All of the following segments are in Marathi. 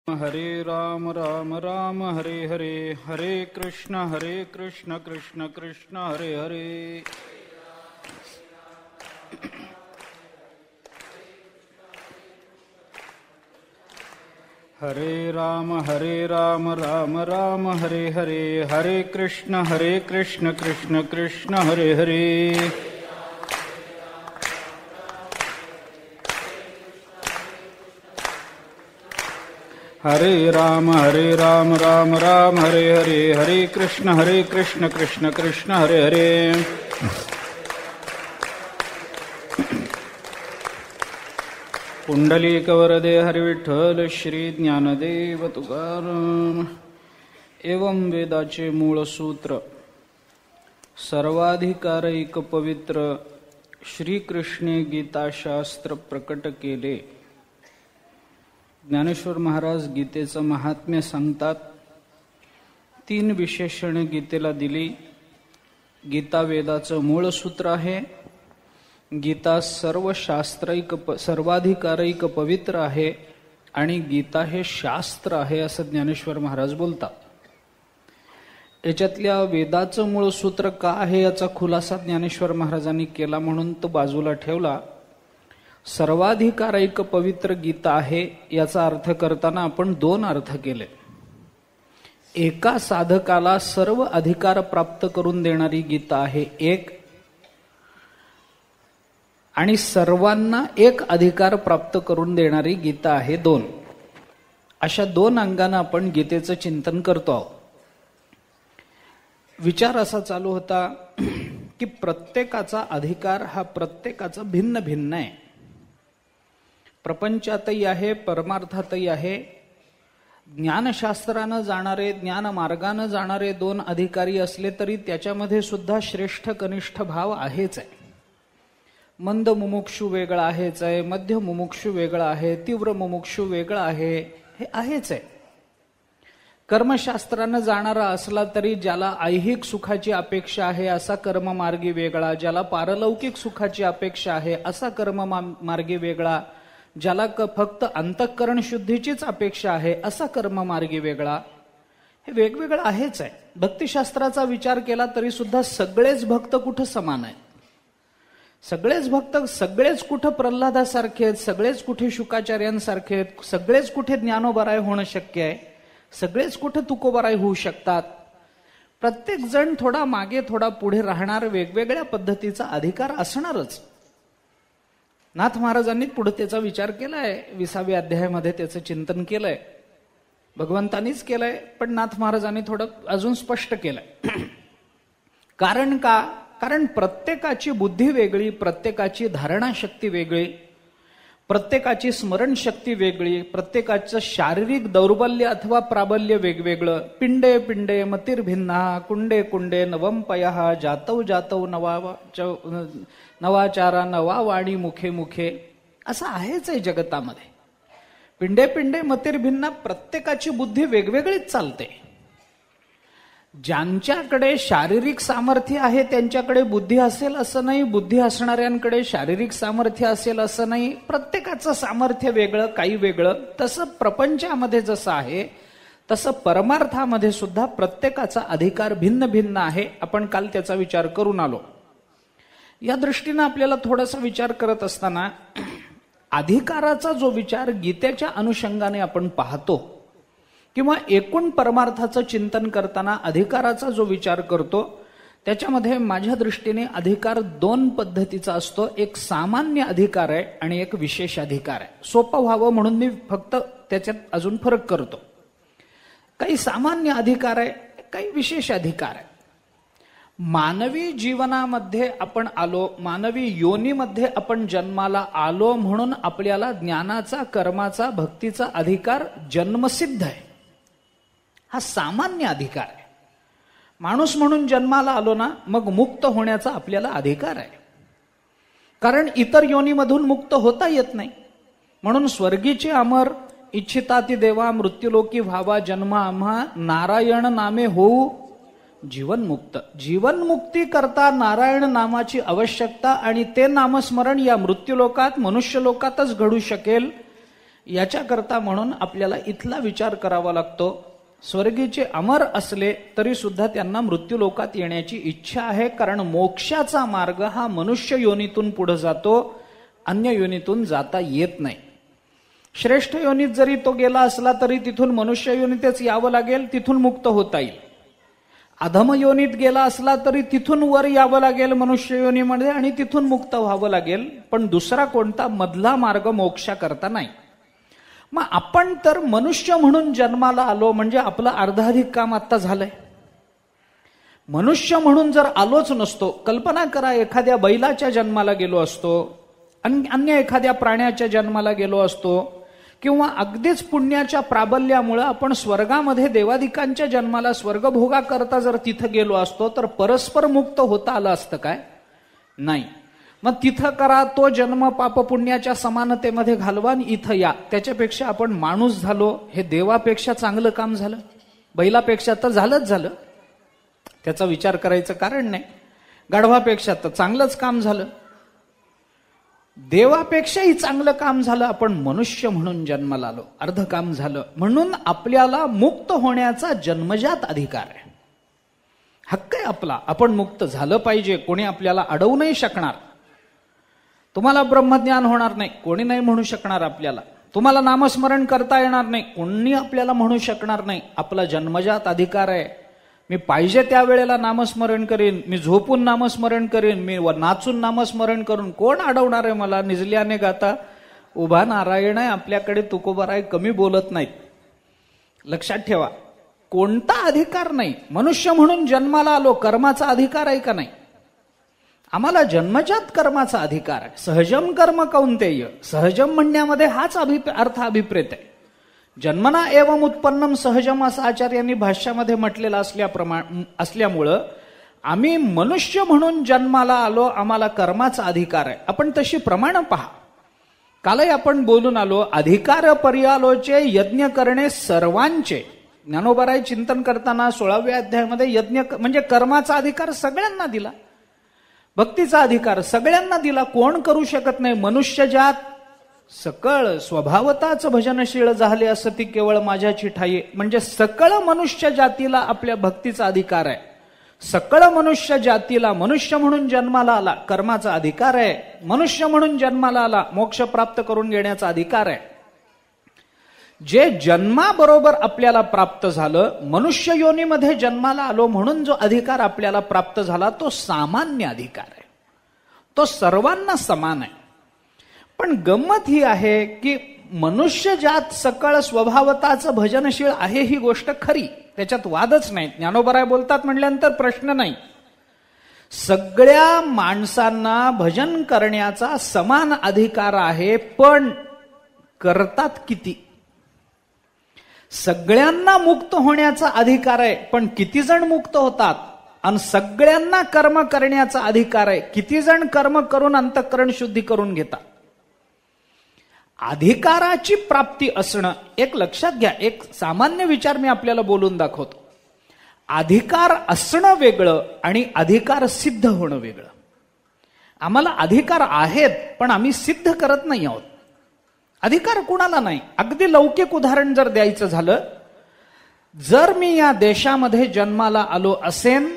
हरे राम राम राम हरे हरे, हरे कृष्ण कृष्ण कृष्ण हरे हरे। हरे राम राम राम हरे हरे, हरे कृष्ण कृष्ण कृष्ण हरे हरे। हरे राम राम राम हरे हरे, हरे कृष्ण कृष्ण कृष्ण हरे हरे। पुंडलीकवरदे हरिविठ्ठल श्री ज्ञानदेव तुकाराम। एवं वेदाचे मूळ सूत्र सर्वाधिकारैक पवित्र श्रीकृष्णे गीताशास्त्र प्रकट केले। ज्ञानेश्वर महाराज गीतेचं महात्म्य सांगतात। 3 विशेषणे गीतेला दिली। गीता वेदाचं मूळ सूत्र आहे। गीता सर्वाधिकारैक पवित्र आहे आणि गीता हे शास्त्र आहे असं ज्ञानेश्वर महाराज बोलतात। याच्यातल्या वेदाचं मूळ सूत्र का आहे याचा खुलासा ज्ञानेश्वर महाराजांनी केला म्हणून तो बाजूला ठेवला। सर्वाधिकारैक पवित्र गीता आहे याचा अर्थ करताना आपण 2 अर्थ केले। एका साधकाला सर्व अधिकार प्राप्त करून देणारी गीता आहे एक, आणि सर्वांना एक अधिकार प्राप्त करून देणारी गीता आहे 2। अशा 2 अंगाने आपण गीतेचं चिंतन करतो आहोत। विचार असा चालू होता की प्रत्येकाचा अधिकार हा प्रत्येकाचा भिन्न भिन्न आहे। प्रपंचातही आहे, परमार्थातही आहे। ज्ञानशास्त्रानं जाणारे, ज्ञान मार्गाने जाणारे 2 अधिकारी असले तरी त्याच्यामध्ये सुद्धा श्रेष्ठ कनिष्ठ भाव आहेच आहे। मंद मुमुक्षु वेगळा आहेच आहे, मध्य मुमुक्षु वेगळा आहे, तीव्र मुमुक्षु वेगळा आहे, हे आहेच आहे। कर्मशास्त्रानं जाणारा असला तरी ज्याला ऐहिक सुखाची अपेक्षा आहे असा कर्ममार्गी वेगळा, ज्याला पारलौकिक सुखाची अपेक्षा आहे असा कर्ममार्गी वेगळा, ज्याला फक्त अंतःकरण शुद्धीचीच अपेक्षा आहे असा कर्ममार्गी वेगळा, हे वेगवेगळं आहेच आहे। भक्तिशास्त्राचा विचार केला तरी सुद्धा सगळेच भक्त कुठं समान आहेत? सगळेच भक्त सगळेच कुठं प्रल्हादासारखे आहेत, सगळेच कुठे शुकाचार्यांसारखे आहेत, सगळेच कुठे ज्ञानोबराय होणं शक्य आहे, सगळेच कुठे तुकोबराय होऊ शकतात? प्रत्येक जण थोडा मागे थोडा पुढे राहणार, वेगवेगळ्या पद्धतीचा अधिकार असणारच। नाथ महाराजांनी पुढे त्याचा विचार केलाय, 20व्या अध्यायामध्ये त्याचं चिंतन केलंय, भगवंतानीच केलंय, पण नाथ महाराजांनी थोडं अजून स्पष्ट केलंय। कारण का? कारण प्रत्येकाची बुद्धी वेगळी, प्रत्येकाची धारणा शक्ती वेगळी, प्रत्येकाची स्मरणशक्ती वेगळी, प्रत्येकाचं शारीरिक दौर्बल्य अथवा प्राबल्य वेगवेगळं। पिंडे पिंडे मतिर्भिन्ना कुंडे कुंडे नवंपयः जातौ जातौ नवाचारा नवा वाणी मुखे मुखे, असं आहेच आहे जगतामध्ये। पिंडे पिंडे मतिर्भिन्ना, प्रत्येकाची बुद्धी वेगवेगळीच चालते। ज्यांच्याकडे शारीरिक सामर्थ्य आहे त्यांच्याकडे बुद्धी असेल असं नाही, बुद्धी असणाऱ्यांकडे शारीरिक सामर्थ्य असेल असं नाही। प्रत्येकाचं सामर्थ्य वेगळं, काही वेगळं। तसं प्रपंचामध्ये जसं आहे तसं परमार्थामध्ये सुद्धा प्रत्येकाचा अधिकार भिन्न भिन्न आहे। आपण काल त्याचा विचार करून आलो। या दृष्टीनं आपल्याला थोडासा विचार करत असताना अधिकाराचा जो विचार गीतेच्या अनुषंगाने आपण पाहतो किंवा एकूण परमार्थाचं चिंतन करताना अधिकाराचा जो विचार करतो त्याच्यामध्ये माझ्या दृष्टीने अधिकार 2 पद्धतीचा असतो। एक सामान्य अधिकार आहे आणि एक विशेष अधिकार आहे। सोपं व्हावं म्हणून मी फक्त त्याच्यात अजून फरक करतो। काही सामान्य अधिकार आहे, काही विशेष अधिकार आहे। मानवी जीवनामध्ये आपण आलो, मानवी योनीमध्ये आपण जन्माला आलो म्हणून आपल्याला ज्ञानाचा, कर्माचा, भक्तीचा अधिकार जन्मसिद्ध आहे। हा सामान्य अधिकार आहे। माणूस म्हणून जन्माला आलो ना, मग मुक्त होण्याचा आपल्याला अधिकार आहे। कारण इतर योनीमधून मुक्त होता येत नाही, म्हणून स्वर्गीचे अमर इच्छिताती देवा मृत्युलोकी व्हावा जन्म आम्हा, नारायण नामे होऊ जीवनमुक्त। जीवनमुक्ती करता नारायण नामाची आवश्यकता आणि ते नामस्मरण या मृत्यूलोकात, मनुष्य लोकातच घडू शकेल। याच्याकरता म्हणून आपल्याला इथला विचार करावा लागतो. स्वर्गीचे अमर असले तरी सुद्धा त्यांना मृत्यूलोकात येण्याची इच्छा आहे, कारण मोक्षाचा मार्ग हा मनुष्य योनीतून पुढे जातो, अन्य योनीतून जाता येत नाही. श्रेष्ठ योनीत जरी तो गेला असला तरी तिथून मनुष्य योनीतच यावं लागेल, तिथून मुक्त होता येईल. अधम योनीत गेला असला तरी तिथून वर यावं लागेल मनुष्य योनीमध्ये आणि तिथून मुक्त व्हावं लागेल, पण दुसरा कोणता मधला मार्ग मोक्षा करता नाही. मग आपण तर मनुष्य म्हणून जन्माला आलो म्हणजे आपलं अर्धाधिक काम आता झालंय. मनुष्य म्हणून जर आलोच नसतो, कल्पना करा एखाद्या बैलाच्या जन्माला गेलो असतो, अन्य एखाद्या प्राण्याच्या जन्माला गेलो असतो, किंवा अगदीच पुण्याच्या प्राबल्यामुळे आपण स्वर्गामध्ये देवादिकांच्या जन्माला स्वर्गभोगा करता जर तिथं गेलो असतो तर परस्पर मुक्त होता आलं असतं काय? नाही. मग तिथं करा तो जन्म पाप पुण्याच्या समानतेमध्ये घालवा आणि इथं या. त्याच्यापेक्षा आपण माणूस झालो हे देवापेक्षा चांगलं काम झालं, बैलापेक्षा तर झालंच झालं, त्याचा विचार करायचं कारण नाही. गाढवापेक्षा तर चांगलंच काम झालं, देवापेक्षाही चांगलं काम झालं. आपण मनुष्य म्हणून जन्माला आलो, अर्ध काम झालं. म्हणून आपल्याला मुक्त होण्याचा जन्मजात अधिकार आहे, हक्क आहे आपला. आपण मुक्त झालं पाहिजे, कोणी आपल्याला अडवू नाही शकणार. तुम्हाला ब्रह्मज्ञान होणार नाही, कोणी नाही म्हणू शकणार आपल्याला. तुम्हाला नामस्मरण करता येणार नाही, कोणी आपल्याला म्हणू शकणार नाही. आपला जन्मजात अधिकार आहे. मी पाहिजे त्यावेळेला नामस्मरण करीन, मी झोपून नामस्मरण करीन, मी नाचून नामस्मरण करून कोण अडवणार आहे मला? निजल्याने गाता उभा नारायण आहे आपल्याकडे, तुकोबाराय कमी बोलत नाहीत. लक्षात ठेवा, कोणता अधिकार नाही. मनुष्य म्हणून जन्माला आलो, कर्माचा अधिकार आहे का नाही? आम्हाला जन्मजात कर्माचा अधिकार आहे. सहजम कर्म कौंतेय, सहजम म्हणण्यामध्ये हाच अर्थ अभिप्रेत आहे. जन्मना एवं उत्पन्नम सहजम असं आचार्यांनी भाष्यामध्ये म्हटलेलं असल्यामुळं आम्ही मनुष्य म्हणून जन्माला आलो, आम्हाला कर्माचा अधिकार आहे. आपण तशी प्रमाण पहा. कालही आपण बोलून आलो, अधिकार पर्यालोचे यज्ञ करणे सर्वांचे. ज्ञानोबाराय चिंतन करताना 16व्या अध्यायामध्ये यज्ञ म्हणजे कर्माचा अधिकार सगळ्यांना दिला, भक्तीचा अधिकार सगळ्यांना दिला. कोण करू शकत नाही? मनुष्यजात सकळ स्वभावताच भजनशील झाले असती केवळ माझ्याची ठाई. म्हणजे सकळ मनुष्य जातीला आपल्या भक्तीचा अधिकार आहे. सकळ मनुष्य जातीला मनुष्य म्हणून जन्माला आला कर्माचा अधिकार आहे. मनुष्य म्हणून जन्माला आला मोक्ष प्राप्त करून घेण्याचा अधिकार आहे. जे जन्माबरोबर आपल्याला प्राप्त झालं, मनुष्य योनीमध्ये जन्माला आलो म्हणून जो अधिकार आपल्याला प्राप्त झाला तो सामान्य अधिकार आहे, तो सर्वांना समान आहे. पण गंमत ही आहे की मनुष्य जात सकळ स्वभावताचं भजनशील आहे ही गोष्ट खरी, त्याच्यात वादच नाही. ज्ञानोबाराय बोलतात म्हटल्यानंतर प्रश्न नाही. सगळ्या माणसांना भजन करण्याचा समान अधिकार आहे, पण करतात किती? सगळ्यांना मुक्त होण्याचा अधिकार आहे, पण किती जण मुक्त होतात? आणि सगळ्यांना कर्म करण्याचा अधिकार आहे, किती जण कर्म करून अंतःकरण शुद्धी करून घेतात? अधिकाराची प्राप्ती असणं, एक लक्षात घ्या, एक सामान्य विचार मी आपल्याला बोलून दाखवतो. अधिकार असणं वेगळं आणि अधिकार सिद्ध होणं वेगळं. आम्हाला अधिकार आहेत पण आम्ही सिद्ध करत नाही आहोत. अधिकार कुणाला नाही. अगदी लौकिक उदाहरण जर द्यायचं झालं, जर मी या देशामध्ये जन्माला आलो असेन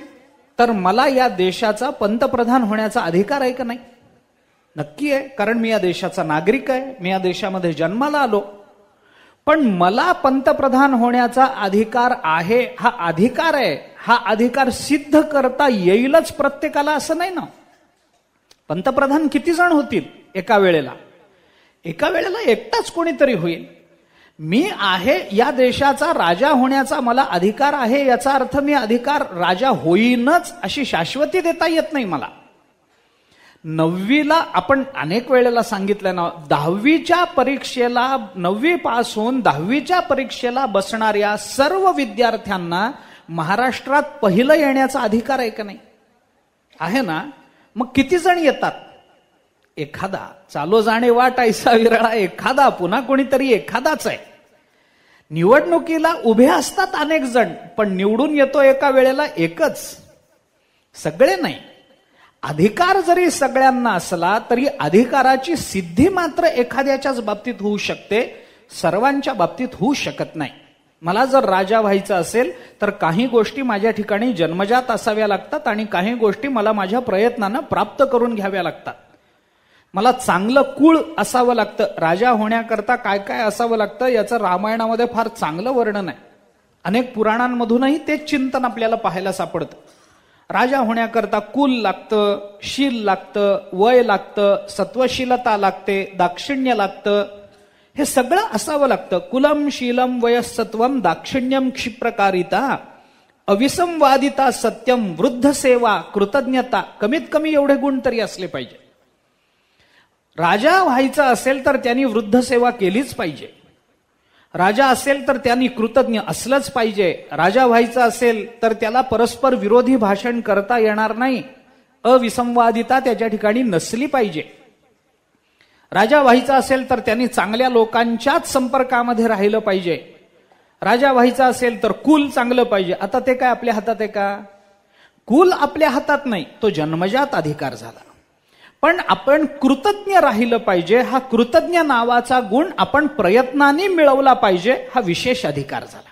तर मला या देशाचा पंतप्रधान होण्याचा अधिकार आहे का नाही? नक्की आहे, कारण मी या देशाचा नागरिक आहे, मी या देशामध्ये जन्माला आलो. पण मला पंतप्रधान होण्याचा अधिकार आहे, हा अधिकार आहे, हा अधिकार सिद्ध करता येईलच प्रत्येकाला असं नाही ना. पंतप्रधान किती जण होतील एका वेळेला? एका वेळेला एकटाच कोणीतरी होईल. मी आहे या देशाचा राजा होण्याचा मला अधिकार आहे, याचा अर्थ मी अधिकार राजा होईनच अशी शाश्वती देता येत नाही मला. 9वीला आपण अनेक वेळेला सांगितलं ना, 10वीच्या परीक्षेला, 9वी पास होऊन 10वीच्या परीक्षेला बसणाऱ्या सर्व विद्यार्थ्यांना महाराष्ट्रात पहिलं येण्याचा अधिकार आहे का नाही? आहे ना. मग किती जण येतात? एखादा. चालो जाणे वाट ऐसा विरळा, एखादा, पुन्हा कोणीतरी एखादाच आहे. निवडणुकीला उभे असतात अनेक जण, पण निवडून येतो एका वेळेला एकच, सगळे नाही. अधिकार जरी सगळ्यांना असला तरी अधिकाराची सिद्धी मात्र एखाद्याच्याच बाबतीत होऊ शकते. सर्वांच्या बाबतीत होऊ शकत नाही. मला जर राजा व्हायचं असेल तर काही गोष्टी माझ्या ठिकाणी जन्मजात असाव्या लागतात आणि काही गोष्टी मला माझ्या प्रयत्नानं प्राप्त करून घ्याव्या लागतात. मला चांगलं कुळ असावं लागतं. राजा होण्याकरता काय काय असावं लागतं याचं रामायणामध्ये फार चांगलं वर्णन आहे. अनेक पुराणांमधूनही तेच चिंतन आपल्याला पाहायला सापडतं. राजा होण्याकरता कुल लागतं, शील लागतं, वय लागतं, सत्वशीलता लागते, दाक्षिण्य लागतं. हे सगळं असावं लागतं. कुलम शीलम वयसत्वम दाक्षिण्यम क्षिप्रकारिता अविसंवादिता सत्यम वृद्ध सेवा कृतज्ञता, कमीत कमी एवढे गुण तरी असले पाहिजे. राजा व्हायचं असेल तर त्यांनी वृद्ध सेवा केलीच पाहिजे. राजा असेल तर त्यांनी कृतज्ञ असलंच पाहिजे. राजा व्हायचं असेल तर त्याला परस्पर विरोधी भाषण करता येणार नाही. अविसंवादिता त्याच्या ठिकाणी नसली पाहिजे. राजा व्हायचा असेल तर त्यांनी चांगल्या लोकांच्याच संपर्कामध्ये राहिलं पाहिजे. राजा व्हायचा असेल तर कुल चांगलं पाहिजे. आता ते काय आपल्या हातात आहे का? कुल आपल्या हातात नाही, तो जन्मजात अधिकार झाला. पण आपण कृतज्ञ राहिलं पाहिजे. हा कृतज्ञ नावाचा गुण आपण प्रयत्नाने मिळवला पाहिजे. हा विशेष अधिकार झाला.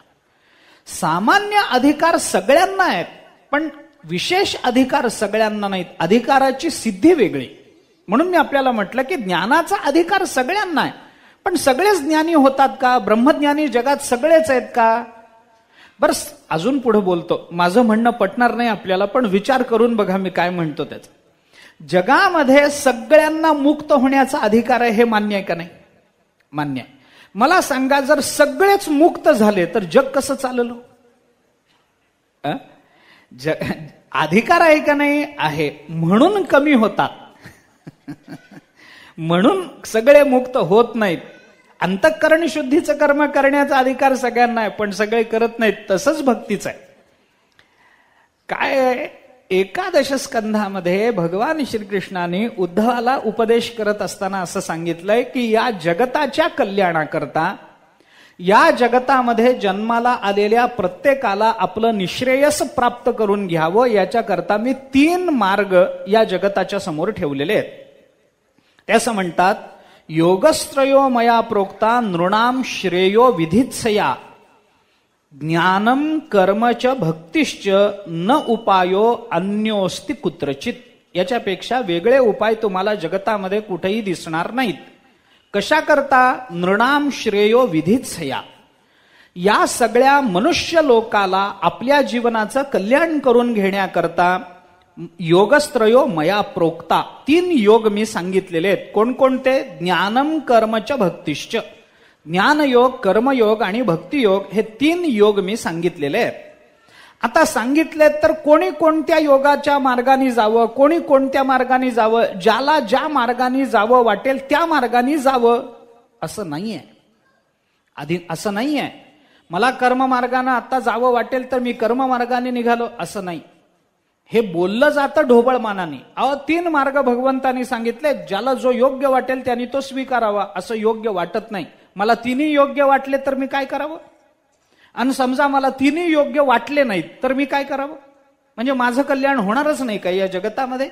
सामान्य अधिकार सगळ्यांना आहेत, पण विशेष अधिकार सगळ्यांना नाहीत. अधिकाराची सिद्धी वेगळी. म्हणून मी आपल्याला म्हटलं की ज्ञानाचा अधिकार सगळ्यांना आहे, पण सगळेच ज्ञानी होतात का? ब्रह्मज्ञानी जगात सगळेच आहेत का? बरं, अजून पुढे बोलतो. माझं म्हणणं पटणार नाही आपल्याला, पण विचार करून बघा मी काय म्हणतो त्याचा. जगामध्ये सगळ्यांना मुक्त होण्याचा अधिकार आहे, हे मान्य आहे का नाही? मान्य आहे. मला सांगा, जर सगळेच मुक्त झाले तर जग कसं चाललं? अधिकार आहे का नाही? आहे, म्हणून कमी होतात. म्हणून सगळे मुक्त होत नाहीत. अंतःकरण शुद्धीचं कर्म करण्याचा अधिकार सगळ्यांना आहे, पण सगळे करत नाहीत. तसंच भक्तीचं आहे. काय एकादश स्कंधामध्ये भगवान श्रीकृष्णाने उद्धवाला उपदेश करत असताना असं सांगितलंय की या जगताच्या कल्याणाकरता, या जगतामध्ये जन्माला आलेल्या प्रत्येकाला आपलं निश्रेयस प्राप्त करून घ्यावं याच्याकरता मी 3 मार्ग या जगताच्या समोर ठेवलेले आहेत. ते असं म्हणतात, योगस्त्रयो मया प्रोक्ता नृणाम श्रेयो विधित्सया ज्ञानम कर्मच भक्तिश्च न उपायो अन्योस्ति कुत्रचित. याच्यापेक्षा वेगळे उपाय तुम्हाला जगतामध्ये कुठेही दिसणार नाहीत. कशा करता? नृणाम श्रेयो विधित्सया. या सगळ्या मनुष्य लोकाला आपल्या जीवनाचं कल्याण करून घेण्याकरता योगस्त्रयो मया प्रोक्ता 3 योग मी सांगितलेले आहेत. कोणकोणते? ज्ञानम कर्मच भक्तिश्च. ज्ञानयोग, कर्मयोग आणि भक्तियोग हे 3 योग मी सांगितलेले आहेत. आता सांगितले तर कोणी कोणत्या योगाच्या मार्गाने जावं, कोणी कोणत्या मार्गाने जावं, ज्याला ज्या मार्गाने जावं वाटेल त्या मार्गाने जावं असं नाहीये. असं नाहीये. मला कर्म मार्गाने आता जावं वाटेल तर मी कर्म मार्गाने निघालो असं नाही. हे बोललं जातं ढोबळमानाने. 3 मार्ग भगवंतांनी सांगितले, ज्याला जो योग्य वाटेल त्यांनी तो स्वीकारावा. असं योग्य वाटत नाही. मला 3 योग्य वाटले तर मी काय करावं? आणि समजा मला 3 योग्य वाटले नाहीत तर मी काय करावं? म्हणजे माझं कल्याण होणारच नाही का या जगतामध्ये?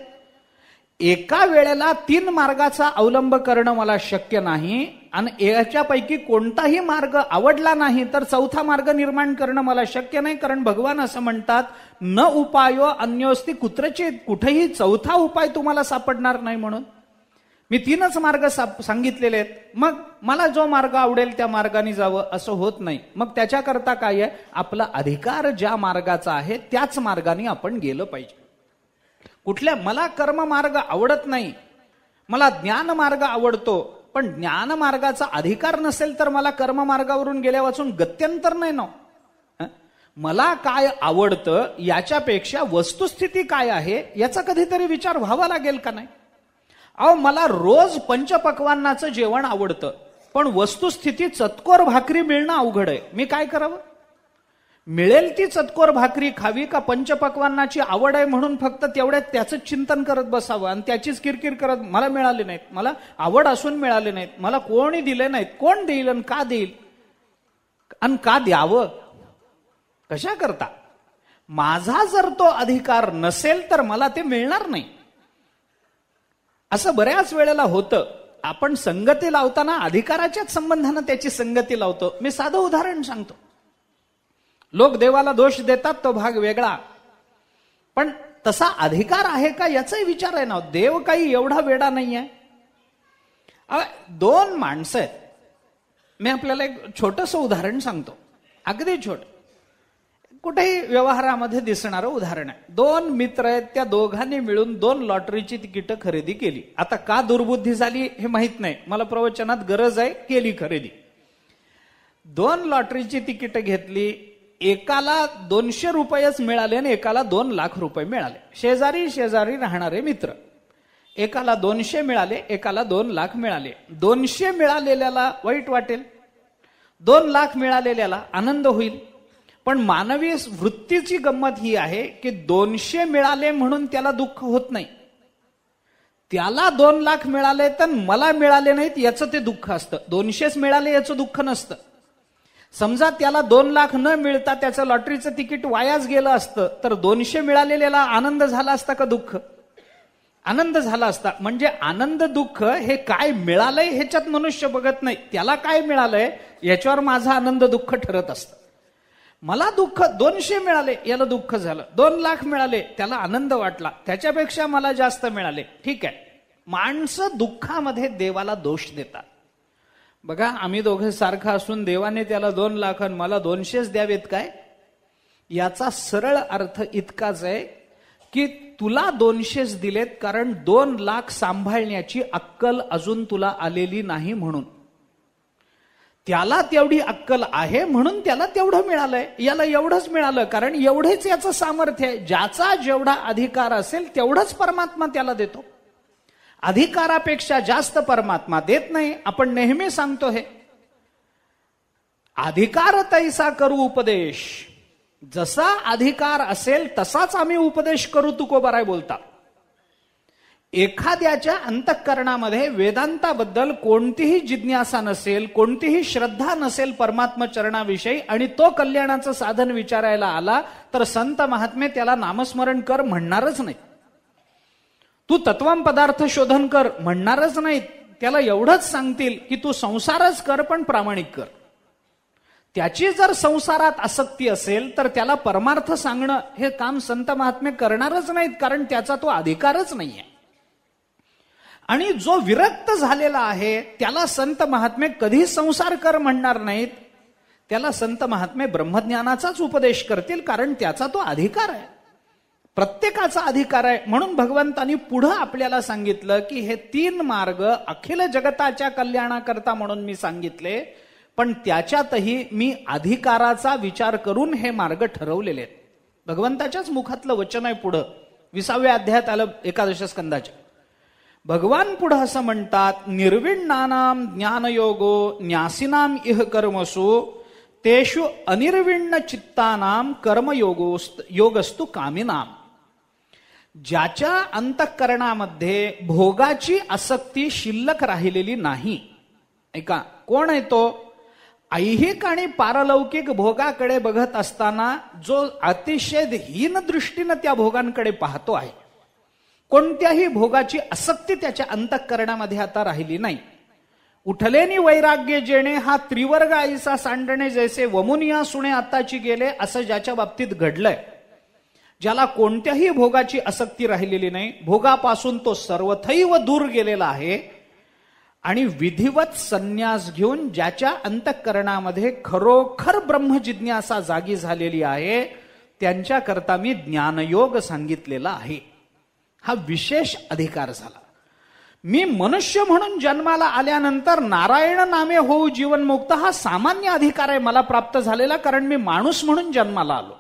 एका वेळेला 3 मार्गाचा अवलंब करणं मला शक्य नाही. आणि याच्यापैकी कोणताही मार्ग आवडला नाही तर 4था मार्ग निर्माण करणं मला शक्य नाही. कारण भगवान असं म्हणतात, न उपायो अन्योस्ति कुत्रचित. कुठेही 4था उपाय तुम्हाला सापडणार नाही. म्हणून मी 3च मार्ग सांगितलेले आहेत. मग मला जो मार्ग आवडेल त्या मार्गाने जावं असं होत नाही. मग त्याच्याकरता काय आहे? आपला अधिकार ज्या मार्गाचा आहे त्याच मार्गाने आपण गेलं पाहिजे. कुठल्या? मला कर्म मार्ग आवडत नाही, मला ज्ञान मार्ग आवडतो. पण ज्ञान मार्गाचा अधिकार नसेल तर मला कर्म मार्गावरून गेल्या वाचून गत्यंतर नाही ना. मला काय आवडतं याच्यापेक्षा वस्तुस्थिती काय आहे याचा कधीतरी विचार व्हावा लागेल का नाही? मला रोज पंचपक्वान्नाचं जेवण आवडतं, पण वस्तुस्थिती चतकोर भाकरी मिळणं अवघड आहे. मी काय करावं? मिळेल ती चतकोर भाकरी खावी का पंचपक्वान्नाची आवड आहे म्हणून फक्त तेवढ्यात त्याचं चिंतन करत बसावं आणि त्याचीच किरकिर करत मला मिळाले नाहीत, मला आवड असून मिळाले नाहीत, मला कोणी दिले नाहीत, कोण देईल आणि का देईल आणि का द्यावं? कशा करता? माझा जर तो अधिकार नसेल तर मला ते मिळणार नाही. असं बऱ्याच वेळेला होतं. आपण संगती लावताना अधिकाराच्याच संबंधानं त्याची संगती लावतो. मी साधं उदाहरण सांगतो. लोक देवाला दोष देतात, तो भाग वेगळा, पण तसा अधिकार आहे का याचाही विचार आहे ना. देव काही एवढा वेडा नाहीये. दोन माणसं आहेत. मी आपल्याला एक छोटंसं उदाहरण सांगतो, अगदी छोट, कुठेही व्यवहारामध्ये दिसणारं उदाहरण आहे. दोन मित्र आहेत, त्या दोघांनी मिळून 2 लॉटरीची तिकीटं खरेदी केली. आता का दुर्बुद्धी झाली हे माहित नाही, मला प्रवचनात गरज आहे, केली खरेदी. 2 लॉटरीची तिकीटं घेतली. एकाला 200 रुपयेच मिळाले आणि एकाला 2 लाख रुपये मिळाले. शेजारी शेजारी राहणारे मित्र. एकाला 200 मिळाले, एकाला 2 लाख मिळाले. 200 मिळालेल्याला वाईट वाटेल, 2 लाख मिळालेल्याला आनंद होईल. पण मानवी वृत्तीची गंमत ही आहे की 200 मिळाले म्हणून त्याला दुःख होत नाही. त्याला 2 लाख मिळाले तर मला मिळाले नाहीत याचं ते दुःख असतं. 200 मिळाले याचं दुःख नसतं. समजा त्याला 2 लाख न मिळता त्याचं लॉटरीचं तिकीट वायाच गेलं असतं तर 200 मिळालेल्याला आनंद झाला असता का दुःख? आनंद झाला असता. म्हणजे आनंद दुःख हे काय मिळालंय ह्याच्यात मनुष्य बघत नाही, त्याला काय मिळालंय याच्यावर माझा आनंद दुःख ठरत असतं. मला दुःख 200 मिळाले याला दुःख झालं, 2 लाख मिळाले त्याला आनंद वाटला, त्याच्यापेक्षा मला जास्त मिळाले, ठीक आहे. माणसं दुःखामध्ये देवाला दोष देतात. बघा, आम्ही दोघे सारखं असून देवाने त्याला 2 लाख आणि मला 200 द्यावेत काय? याचा सरळ अर्थ इतकाच आहे की तुला 200 दिलेत कारण 2 लाख सांभाळण्याची अक्कल अजून तुला आलेली नाही म्हणून. त्याला तेवढी अक्कल आहे म्हणून त्याला तेवढं मिळालंय. याला एवढंच मिळालं कारण एवढेच याचं सामर्थ्य आहे. ज्याचा जेवढा अधिकार असेल तेवढंच परमात्मा त्याला देतो. अधिकारापेक्षा जास्त परमात्मा देत नाही. आपण नेहमी सांगतो हे. अधिकार तैसा करू उपदेश. जसा अधिकार असेल तसाच आम्ही उपदेश करू, तुकोबाराय बोलता. एखाद्याच्या अंतःकरणामध्ये वेदांताबद्दल कोणतीही जिज्ञासा नसेल, कोणतीही श्रद्धा नसेल परमात्मा चरणाविषयी, आणि तो कल्याणाचं साधन विचारायला आला तर संत महात्मे त्याला नामस्मरण कर म्हणणारच नाही. तू तत्वम पदार्थ शोधन कर म्हणणारच नाहीत. त्याला एवढंच सांगतील की तू संसारच कर पण प्रामाणिक कर. त्याची जर संसारात आसक्ती असेल तर त्याला परमार्थ सांगणं हे काम संत महात्मे करणारच नाहीत, कारण त्याचा तो अधिकारच नाहीये. आणि जो विरक्त झालेला आहे त्याला संत महात्मे कधी संसार कर म्हणणार नाहीत. त्याला संत महात्मे ब्रह्मज्ञानाचाच उपदेश करतील, कारण त्याचा तो अधिकार आहे. प्रत्येकाचा अधिकार आहे. म्हणून भगवंतांनी पुढं आपल्याला सांगितलं की हे 3 मार्ग अखिल जगताच्या कल्याणाकरता म्हणून मी सांगितले, पण त्याच्यातही मी अधिकाराचा विचार करून हे मार्ग ठरवलेले आहेत. भगवंताच्याच मुखातलं वचन आहे. पुढं 20व्या अध्यायात आलं 11 स्कंदाच्या. भगवान पुढं असं म्हणतात, निर्विण्णानाम ज्ञानयोगो न्यासिनाम इह कर्मसु तेषु अनिर्विण्ण चित्तानाम कर्मयोगस्तु कामिनाम. ज्याच्या अंतःकरणामध्ये भोगाची आसक्ती शिल्लक राहिलेली नाही. ऐका, कोण आहे तो? ऐहिक आणि पारलौकिक भोगाकडे बघत असताना जो अतिशय हीन दृष्टीनं त्या भोगांकडे पाहतो आहे. कोणत्याही भोगाची आसक्ती त्याच्या अंतःकरणामध्ये आता राहिली नाही. उठलेनी वैराग्य जेणे हा त्रिवर्ग आईसा सांडणे जैसे वमुनिया सुणे आताची गेले, असं ज्याच्या बाबतीत घडलंय. ज्याला कोणत्याही भोगाची आसक्ती राहिलेली नाही, भोगापासून तो सर्वथैव दूर गेलेला आहे, आणि विधिवत संन्यास घेऊन ज्याच्या अंतःकरणामध्ये खरोखर ब्रह्मजिज्ञासा जागी झालेली आहे, त्यांच्याकरता मी ज्ञानयोग सांगितलेला आहे. हा विशेष अधिकार झाला. मी मनुष्य म्हणून जन्माला आल्यानंतर नारायण नामे होऊ जीवनमुक्त हा सामान्य अधिकार आहे मला प्राप्त झालेला, कारण मी माणूस म्हणून जन्माला आलो.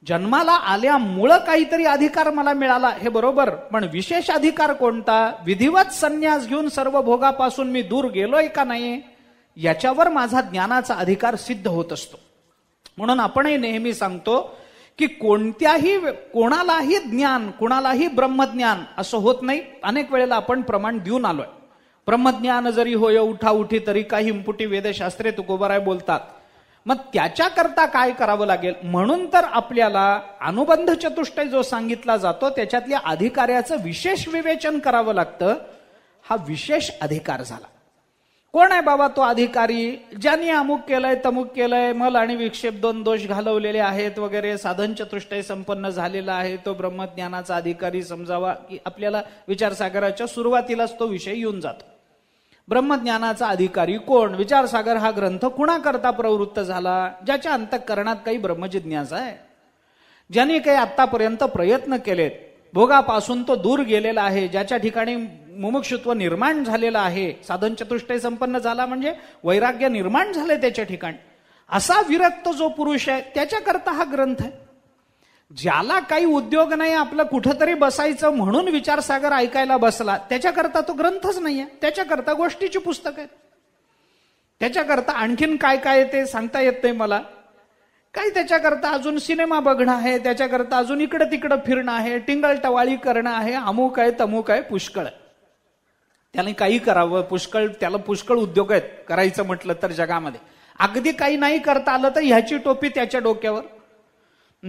जन्माला आल्यामुळं काहीतरी अधिकार मला मिळाला हे बरोबर, पण विशेष अधिकार कोणता? विधिवत संन्यास घेऊन सर्व भोगापासून मी दूर गेलोय का नाही याच्यावर माझा ज्ञानाचा अधिकार सिद्ध होत असतो. म्हणून आपणही नेहमी सांगतो की कोणालाही ज्ञान, कोणालाही ब्रह्मज्ञान असं होत नाही. अनेक वेळेला आपण प्रमाण देऊन आलोय. ब्रह्मज्ञान जरी होय उठाउठी तरी काही इम्पुटी वेदशास्त्रे तुकोबाराय बोलतात. मग त्याच्याकरता काय करावं लागेल? म्हणून तर आपल्याला अनुबंध चतुष्टय जो सांगितला जातो त्याच्यातल्या अधिकाऱ्याचं विशेष विवेचन करावं लागतं. हा विशेष अधिकार झाला. कोण आहे बाबा तो अधिकारी? ज्यांनी अमुक केलंय तमुक केलंय, मल आणि विक्षेप 2 दोष घालवलेले आहेत वगैरे, साधन चतुष्टय संपन्न झालेला आहे, तो ब्रह्मज्ञानाचा अधिकारी समजावा. की आपल्याला विचारसागराच्या सुरुवातीलाच तो विषय येऊन जातो. ब्रह्मज्ञानाचा अधिकारी कोण? विचारसागर हा ग्रंथ कुणाकरता प्रवृत्त झाला? ज्याच्या अंतःकरणात काही ब्रह्मजिज्ञासा आहे, ज्यांनी काही आतापर्यंत प्रयत्न केलेत, भोगापासून तो दूर गेलेला आहे, ज्याच्या ठिकाणी मुमुक्षुत्व निर्माण झालेलं आहे, साधन चतुष्टय संपन्न झाला म्हणजे वैराग्य निर्माण झाले त्याच्या ठिकाणी, असा विरक्त जो पुरुष आहे त्याच्याकरता हा ग्रंथ आहे. ज्याला काही उद्योग नाही, आपलं कुठंतरी बसायचं म्हणून विचारसागर ऐकायला बसला, त्याच्याकरता तो ग्रंथच नाहीये. त्याच्याकरता गोष्टीची पुस्तक आहे. त्याच्याकरता आणखीन काय काय ते सांगता येत नाही मला. काही त्याच्याकरता अजून सिनेमा बघणं आहे, त्याच्याकरता अजून इकडे तिकडे फिरणं आहे, टिंगल टवाळी करणं आहे, अमुक आहे तमुक आहे, पुष्कळ आहे. त्याने काही करावं, पुष्कळ, त्याला पुष्कळ उद्योग आहेत करायचं म्हटलं तर जगामध्ये. अगदी काही नाही करता आलं तर ह्याची टोपी त्याच्या डोक्यावर,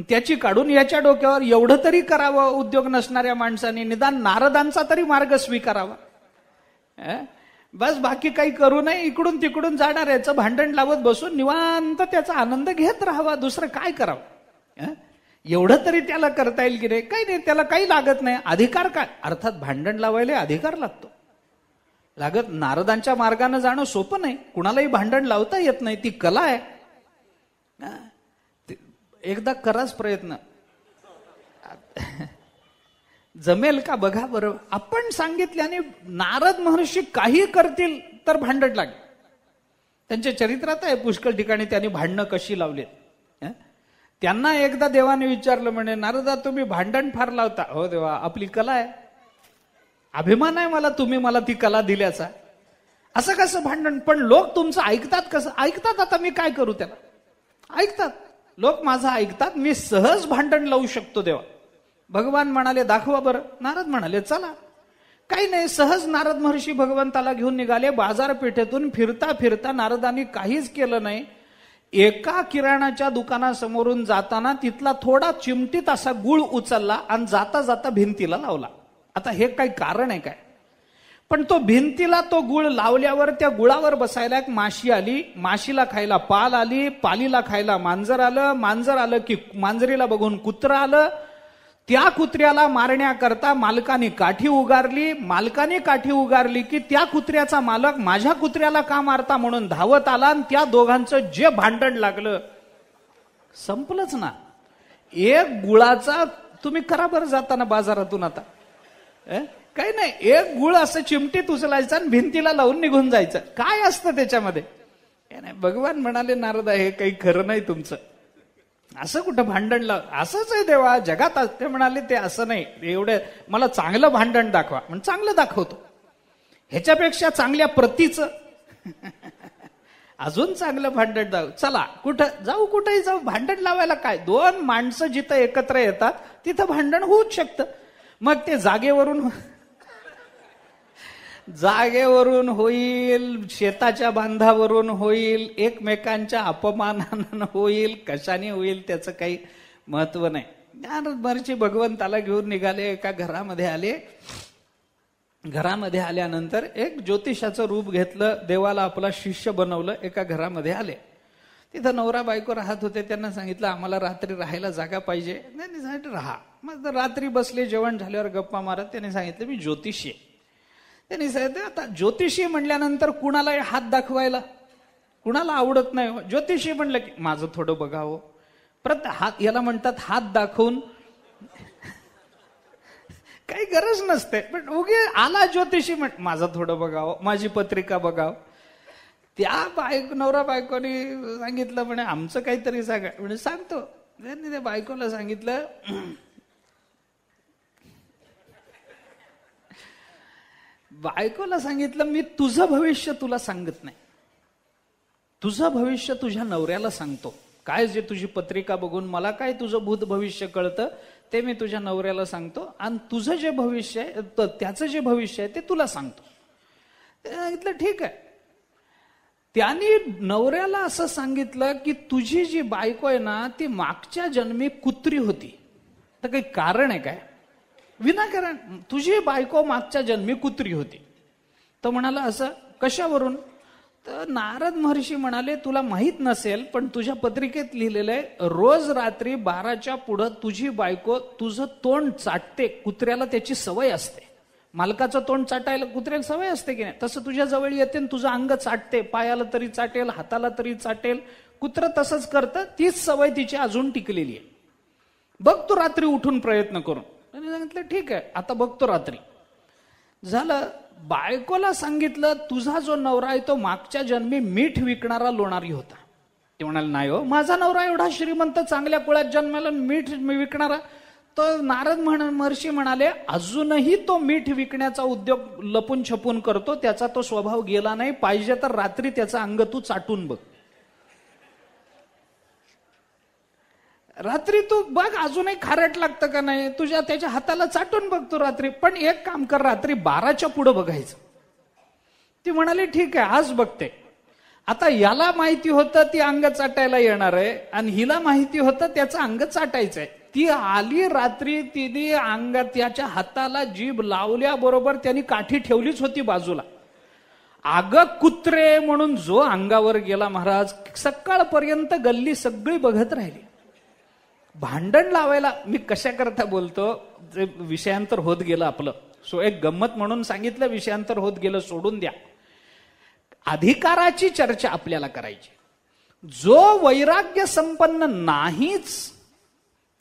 त्याची काढून याच्या डोक्यावर. एवढं तरी करावं उद्योग नसणाऱ्या माणसाने, निदान नारदांचा तरी मार्ग स्वीकारावा. बस बाकी काही करू नये, इकडून तिकडून जाणार, याचं भांडण लावत बसून निवांत त्याचा आनंद घेत राहावा. दुसरं काय करावं? एवढं तरी त्याला करता येईल की नाही? काही नाही, त्याला काही लागत नाही. अधिकार काय? अर्थात भांडण लावायला अधिकार लागतो. लागत. नारदांच्या मार्गाने जाणं सोपं नाही, कुणालाही भांडण लावता येत नाही, ती कला आहे. एकदा कराच प्रयत्न, जमेल का बघा बरं. आपण सांगितल्याने नारद महर्षी काही करतील तर भांडण लागेल. त्यांच्या चरित्रात आहे पुष्कळ ठिकाणी त्यांनी भांडणं कशी लावलीत. त्यांना एकदा देवाने विचारलं, म्हणे नारदा तुम्ही भांडण फार लावता. हो देवा, आपली कला आहे, अभिमान आहे मला, तुम्ही मला ती कला दिल्याचा. असं कसं भांडण? पण लोक तुमचं ऐकतात. कसं ऐकतात? आता मी काय करू त्याला? ऐकतात लोक, माझं ऐकतात, मी सहज भांडण लावू शकतो देवा. भगवान म्हणाले दाखवा बरं. नारद म्हणाले चला. काही नाही, सहज नारद महर्षी भगवंताला घेऊन निघाले. बाजारपेठेतून फिरता फिरता नारदांनी काहीच केलं नाही. एका किराणाच्या दुकानासमोरून जाताना तिथला थोडा चिमटीत असा गुळ उचलला आणि जाता जाता भिंतीला लावला. आता हे काही कारण आहे काय? पण तो भिंतीला तो गुळ लावल्यावर त्या गुळावर बसायला एक माशी आली, माशीला खायला पाल आली, पालीला खायला मांजर आलं, मांजर आलं की मांजरीला बघून कुत्रा आलं. त्या कुत्र्याला मारण्याकरता मालकाने काठी उगारली, मालकाने काठी उगारली की त्या कुत्र्याचा मालक माझ्या कुत्र्याला का मारता म्हणून धावत आला आणि त्या दोघांचं जे भांडण लागलं संपलंच ना. एक गुळाचा तुम्ही करा बरं जाताना बाजारातून. आता काही नाही, एक गुळ असं चिमटीत उचलायचं आणि भिंतीला लावून निघून जायचं. काय असतं त्याच्यामध्ये? भगवान म्हणाले नारदा हे काही खरं नाही तुमचं, असं कुठं भांडण लाव. असंच आहे देवा जगात. ते म्हणाले ते असं नाही, एवढे मला चांगलं भांडण दाखवा. म्हणजे चांगलं दाखवतो, ह्याच्यापेक्षा चांगल्या प्रतीचं अजून चांगलं भांडण दाखव. चला कुठं जाऊ, कुठेही जाऊ, भांडण लावायला काय? 2 माणसं जिथं एकत्र येतात तिथं भांडण होऊच शकतं. मग ते जागेवरून होईल, शेताच्या बांधावरून होईल, एकमेकांच्या अपमानानं होईल, कशाने होईल त्याचं काही महत्व नाही. नारद महर्षी भगवंताला घेऊन निघाले. एका घरामध्ये आले. घरामध्ये आल्यानंतर एक ज्योतिषाचं रूप घेतलं, देवाला आपला शिष्य बनवलं. एका घरामध्ये आले. तिथं नवरा बायको राहत होते. त्यांना सांगितलं आम्हाला रात्री राहायला जागा पाहिजे. त्यांनी सांगितलं राहा. मग रात्री बसले, जेवण झाल्यावर गप्पा मारत. त्यांनी सांगितलं मी ज्योतिषी आहे. त्यांनी सांगितलं आता ज्योतिषी म्हणल्यानंतर कुणाला हात दाखवायला कुणाला आवडत नाही. ज्योतिषी म्हणलं की माझं थोडं बघावं. हात याला म्हणतात हात दाखवून काही गरज नसते. पण उगे आला ज्योतिषी माझं थोडं बघावं, माझी पत्रिका बघावं. त्या नवरा बायकोनी सांगितलं म्हणे आमचं काहीतरी सांगा. म्हणजे सांगतो. त्यांनी त्या बायकोला सांगितलं मी तुझं भविष्य तुला सांगत नाही, तुझं भविष्य तुझ्या नवऱ्याला सांगतो. काय जे तुझी पत्रिका बघून मला काय तुझं भूत भविष्य कळतं ते मी तुझ्या नवऱ्याला सांगतो, आणि तुझं जे भविष्य आहे त्याचं जे भविष्य आहे ते तुला सांगतो. सांगितलं ठीक आहे. त्यांनी नवऱ्याला असं सांगितलं की तुझी जी बायको आहे ना ती मागच्या जन्मी कुत्री होती. तर काही कारण आहे काय? विनाकारण तुझी बायको मागच्या जन्मी कुत्री होती. तो म्हणाला असं कशावरून? तर नारद महर्षी म्हणाले तुला माहित नसेल पण तुझ्या पत्रिकेत लिहिलेलं आहे, रोज रात्री 12च्या पुढं तुझी बायको तुझं तोंड चाटते. कुत्र्याला त्याची सवय असते, मालकाचं तोंड चाटायला कुत्र्याला सवय असते की नाही, तसं तुझ्या जवळ येते आणि तुझं अंग चाटते, पायाला तरी चाटेल, हाताला तरी चाटेल. कुत्र तसंच करतं, तीच सवय तिची अजून टिकलेली आहे. बघ तू रात्री उठून प्रयत्न करून. त्यांनी सांगितलं ठीक आहे, आता बघतो रात्री. झालं, बायकोला सांगितलं तुझा जो नवरा आहे तो मागच्या जन्मी मीठ विकणारा लोणारी होता. ते म्हणाले नाही हो, माझा नवरा एवढा श्रीमंत चांगल्या कुळात जन्माला मीठ विकणारा. तो नारद महर्षी म्हणाले अजूनही तो मीठ विकण्याचा उद्योग लपून छपून करतो, त्याचा तो स्वभाव गेला नाही. पाहिजे तर रात्री त्याचा अंग तू चाटून बघ. रात्री तू बघ अजूनही खारट लागतं का नाही, तुझ्या त्याच्या हाताला चाटून बघतो रात्री. पण एक काम कर, रात्री 12च्या पुढं बघायचं. ती म्हणाली ठीक आहे, आज बघते. आता याला माहिती होतं ती अंग चाटायला येणार आहे आणि हिला माहिती होतं त्याचं अंग चाटायचंय. ती आली रात्री, तिने अंग त्याच्या हाताला जीभ लावल्याबरोबर त्यांनी काठी ठेवलीच होती बाजूला. आग कुत्रे म्हणून जो अंगावर गेला महाराज, सकाळपर्यंत गल्ली सगळी बघत राहिली. भांडण लावायला मी कशा करता बोलतो, विषयांतर होत गेलं आपलं. सो एक गंमत म्हणून सांगितलं, विषयांतर होत गेलं, सोडून द्या. अधिकाराची चर्चा आपल्याला करायची. जो वैराग्य संपन्न नाहीच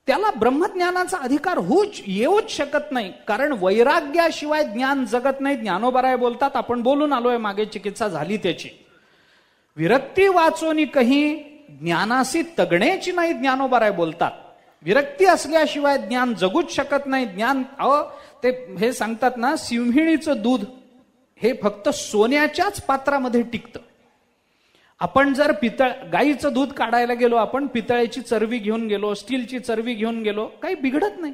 त्याला ब्रह्मज्ञानाचा अधिकार येऊच शकत नाही. कारण वैराग्याशिवाय ज्ञान जगत नाही. ज्ञानोबराय बोलतात, आपण बोलून आलोय मागे, चिकित्सा झाली त्याची. विरक्ती वाचोनी कही ज्ञानासी तगण्याची नाही, ज्ञानोबराय बोलतात. विरक्ती असल्याशिवाय ज्ञान जगूच शकत नाही. ज्ञान ते हे सांगतात ना, सिंहिणीचं दूध हे फक्त सोन्याच्याच पात्रामध्ये टिकतं. आपण जर गाईचं दूध काढायला गेलो, आपण पितळेची चरवी घेऊन गेलो, स्टीलची चरवी घेऊन गेलो, काही बिघडत नाही.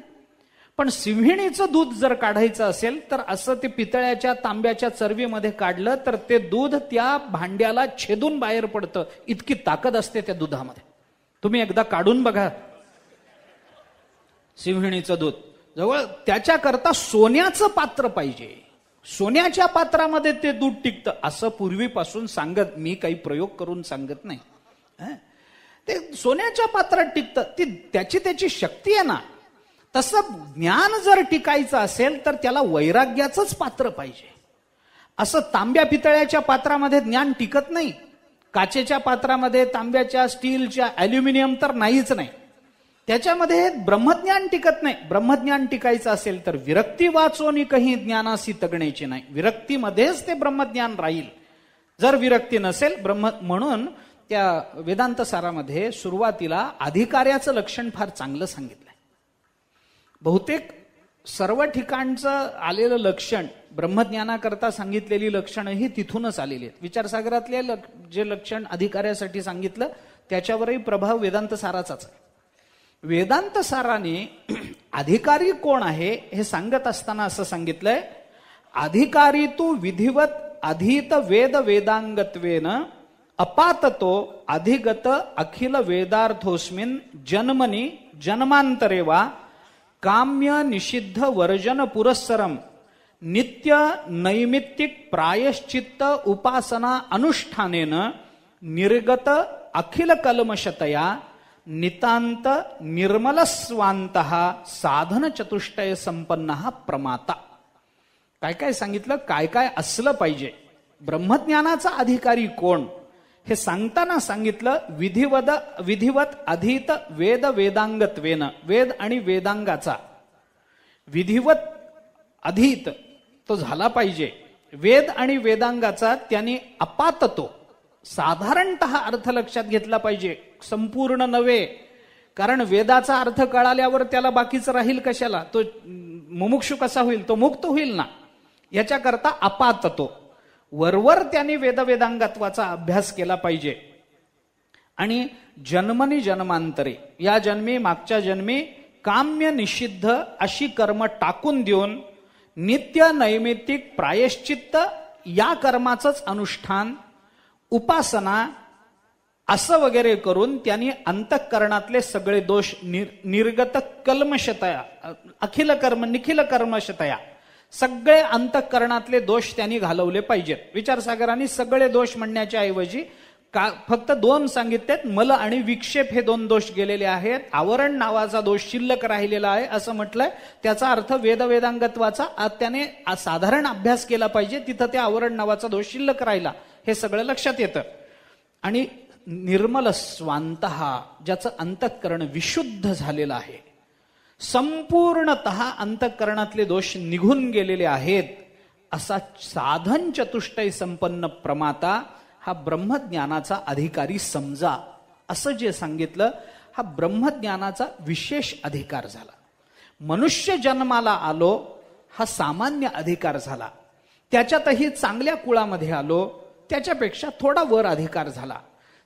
पण सिंहिणीचं दूध जर काढायचं असेल तर असं ते पितळ्याच्या तांब्याच्या चरवीमध्ये काढलं तर ते दूध त्या भांड्याला छेदून बाहेर पडतं. इतकी ताकद असते त्या दुधामध्ये. तुम्ही एकदा काढून बघा सिंहिणीचं दूध. जवळ त्याच्याकरता सोन्याचं पात्र पाहिजे. सोन्याच्या पात्रामध्ये ते दूध टिकतं असं पूर्वीपासून सांगत, मी काही प्रयोग करून सांगत नाही. ते सोन्याच्या पात्रात टिकतं, ती त्याची शक्ती आहे ना. तसं ज्ञान जर टिकायचं असेल तर त्याला वैराग्याचंच पात्र पाहिजे. असं तांब्या पितळ्याच्या पात्रामध्ये ज्ञान टिकत नाही. काचेच्या पात्रामध्ये, तांब्याच्या, स्टीलच्या, अॅल्युमिनियम तर नाहीच नाही. त्याच्यामध्ये ब्रह्मज्ञान टिकत नाही. ब्रह्मज्ञान टिकायचं असेल तर विरक्ती वाचोनी कही ज्ञानासी तगण्याची नाही, विरक्तीमध्येच ते ब्रह्मज्ञान राहील. जर विरक्ती नसेल म्हणून त्या वेदांत सारामध्ये सुरुवातीला अधिकार्याचं लक्षण फार चांगलं सांगितलंय. बहुतेक सर्व ठिकाणचं आलेलं लक्षण, ब्रह्मज्ञानाकरता सांगितलेली लक्षणं ही तिथूनच आलेली आहेत. विचारसागरातले जे लक्षण अधिकाऱ्यासाठी सांगितलं त्याच्यावरही प्रभाव वेदांत साराचाच आहे. वेदांत साराने अधिकारी कोण आहे हे सांगत असताना असं सांगितलंय, अधिकारी तू विधिवत अधीत वेद वेदांगत्वेन अपाततो अधिगत अखिल वेदार्थोस्मिन जन्मनी जन्मांतरे वा काम्य निषिद्ध वर्जन पुरस्सरम नित्य नैमित्तिक प्रायश्चित्त उपासना अनुष्ठानेन निर्गत अखिल कल्मषतया नितांत निर्मल स्वांत साधन चतुष्टय संपन्न प्रमाता. काय काय सांगितलं, काय काय असलं पाहिजे. ब्रह्मज्ञानाचा अधिकारी कोण हे सांगताना सांगितलं, विधिवत अधीत वेद वेदांगत्वेन, वेद आणि वेदांगाचा विधिवत अधीत तो झाला पाहिजे. वेद आणि वेदांगाचा त्याने अपाततो, साधारणतः अर्थ लक्षात घेतला पाहिजे, संपूर्ण नव्हे. कारण वेदाचा अर्थ कळाल्यावर त्याला बाकीचं राहील कशाला, तो मुमुक्षु कसा होईल, तो मुक्त होईल ना. याच्याकरता अपाततो, वरवर त्याने वेदांगात्वाचा अभ्यास केला पाहिजे. आणि जन्मनी जन्मांतरे, या जन्मी मागच्या जन्मी काम्य निषिद्ध अशी कर्म टाकून देऊन नित्य नैमित्तिक प्रायश्चित्त या कर्माचंच अनुष्ठान, उपासना असं वगैरे करून त्यांनी अंतःकरणातले सगळे दोष निर्गत कल्मषतया, अखिल कर्म निखिल कर्मशतया, सगळे अंतःकरणातले दोष त्यांनी घालवले पाहिजेत. विचारसागरांनी सगळे दोष म्हणण्याच्या ऐवजी फक्त 2 सांगितलेत. मल आणि विक्षेप हे 2 दोष गेलेले आहेत. आवरण नावाचा दोष शिल्लक राहिलेला आहे असं म्हटलंय. त्याचा अर्थ वेदांगत्वाचा त्याने साधारण अभ्यास केला पाहिजे, तिथं ते आवरण नावाचा दोष शिल्लक राहिला, हे सगळं लक्षात येतं. आणि निर्मल स्वांतः, ज्याचं अंतःकरण विशुद्ध झालेलं आहे, संपूर्णतः अंतःकरणातले दोष निघून गेलेले आहेत, असा साधन चतुष्टय संपन्न प्रमाता हा ब्रह्मज्ञानाचा अधिकारी समजा, असं जे सांगितलं, हा ब्रह्मज्ञानाचा विशेष अधिकार झाला. मनुष्य जन्माला आलो हा सामान्य अधिकार झाला. त्याच्यातही चांगल्या कुळामध्ये आलो, त्याच्यापेक्षा थोडा वर अधिकार झाला.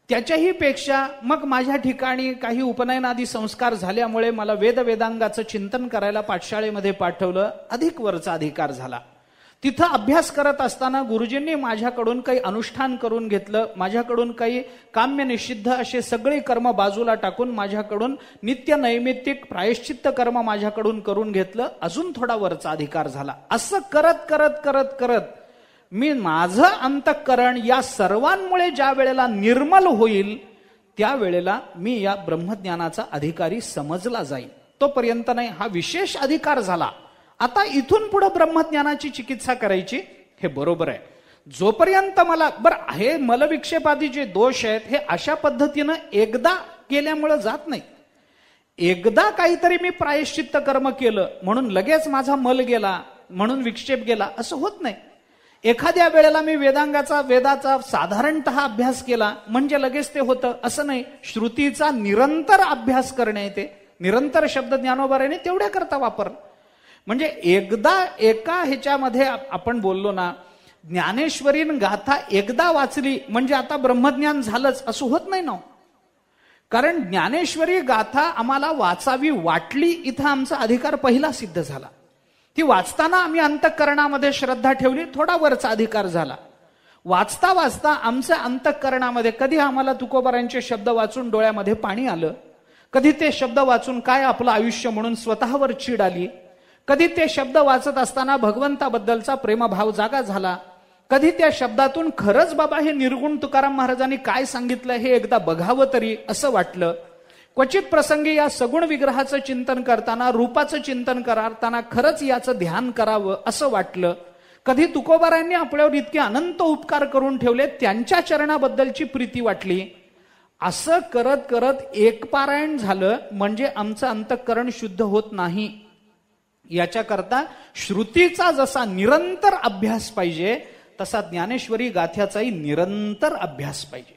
त्याच्याही पेक्षा मग माझ्या ठिकाणी काही उपनयनादी संस्कार झाल्यामुळे मला वेदांगाचं चिंतन करायला पाठशाळेमध्ये पाठवलं, अधिक वरचा अधिकार झाला. तिथं अभ्यास करत असताना गुरुजींनी माझ्याकडून काही अनुष्ठान करून घेतलं, माझ्याकडून काही काम्य निषिद्ध असे सगळे कर्म बाजूला टाकून माझ्याकडून नित्य नैमित्तिक प्रायश्चित्त कर्म माझ्याकडून करून घेतलं, अजून थोडा वरचा अधिकार झाला. असं करत करत करत करत मी माझं अंतःकरण या सर्वांमुळे ज्या वेळेला निर्मल होईल त्यावेळेला मी या ब्रह्मज्ञानाचा अधिकारी समजला जाईल. तोपर्यंत नाही, हा विशेष अधिकार झाला. आता इथून पुढे ब्रह्मज्ञानाची चिकित्सा करायची, हे बरोबर आहे. जोपर्यंत मला हे मलविक्षेपादी जे दोष आहेत हे अशा पद्धतीनं एकदा केल्यामुळे जात नाही. एकदा काहीतरी मी प्रायश्चित्त कर्म केलं म्हणून लगेच माझा मल गेला, म्हणून विक्षेप गेला, असं होत नाही. एखाद्या वेळेला मी वेदाचा साधारणतः अभ्यास केला म्हणजे लगेच ते होतं असं नाही. श्रुतीचा निरंतर अभ्यास करणे येते, निरंतर शब्द ज्ञानोबाराने तेवढ्या करता वापर. म्हणजे एकदा एका ह्याच्यामध्ये आपण बोललो ना, ज्ञानेश्वरीन गाथा एकदा वाचली म्हणजे आता ब्रह्मज्ञान झालंच असं होत नाही ना. कारण ज्ञानेश्वरी गाथा आम्हाला वाचावी वाटली, इथं आमचा अधिकार पहिला सिद्ध झाला. ती वाचताना आम्ही अंतःकरणामध्ये श्रद्धा ठेवली, थोडा वरचा अधिकार झाला. वाचता वाचता आमच्या अंतःकरणामध्ये कधी आम्हाला तुकोबारांचे शब्द वाचून डोळ्यामध्ये पाणी आलं, कधी ते शब्द वाचून काय आपलं आयुष्य म्हणून स्वतःवर चीड आली, कधी ते शब्द वाचत असताना भगवंताबद्दलचा प्रेमभाव जागा झाला, कधी त्या शब्दातून खरंच बाबा हे निर्गुण तुकाराम महाराजांनी काय सांगितलं हे एकदा बघावं तरी असं वाटलं. क्वचित प्रसंगी या सगुण विग्रहाचं चिंतन करताना, रूपाचं चिंतन करताना खरंच याचं ध्यान करावं असं वाटलं. कधी तुकोबारांनी आपल्यावर इतके अनंत उपकार करून ठेवले, त्यांच्या चरणाबद्दलची प्रीती वाटली. असं करत करत एक पारायण झालं म्हणजे आमचं अंतःकरण शुद्ध होत नाही. याच्याकरता श्रुतीचा जसा निरंतर अभ्यास पाहिजे तसा ज्ञानेश्वरी गाथ्याचाही निरंतर अभ्यास पाहिजे.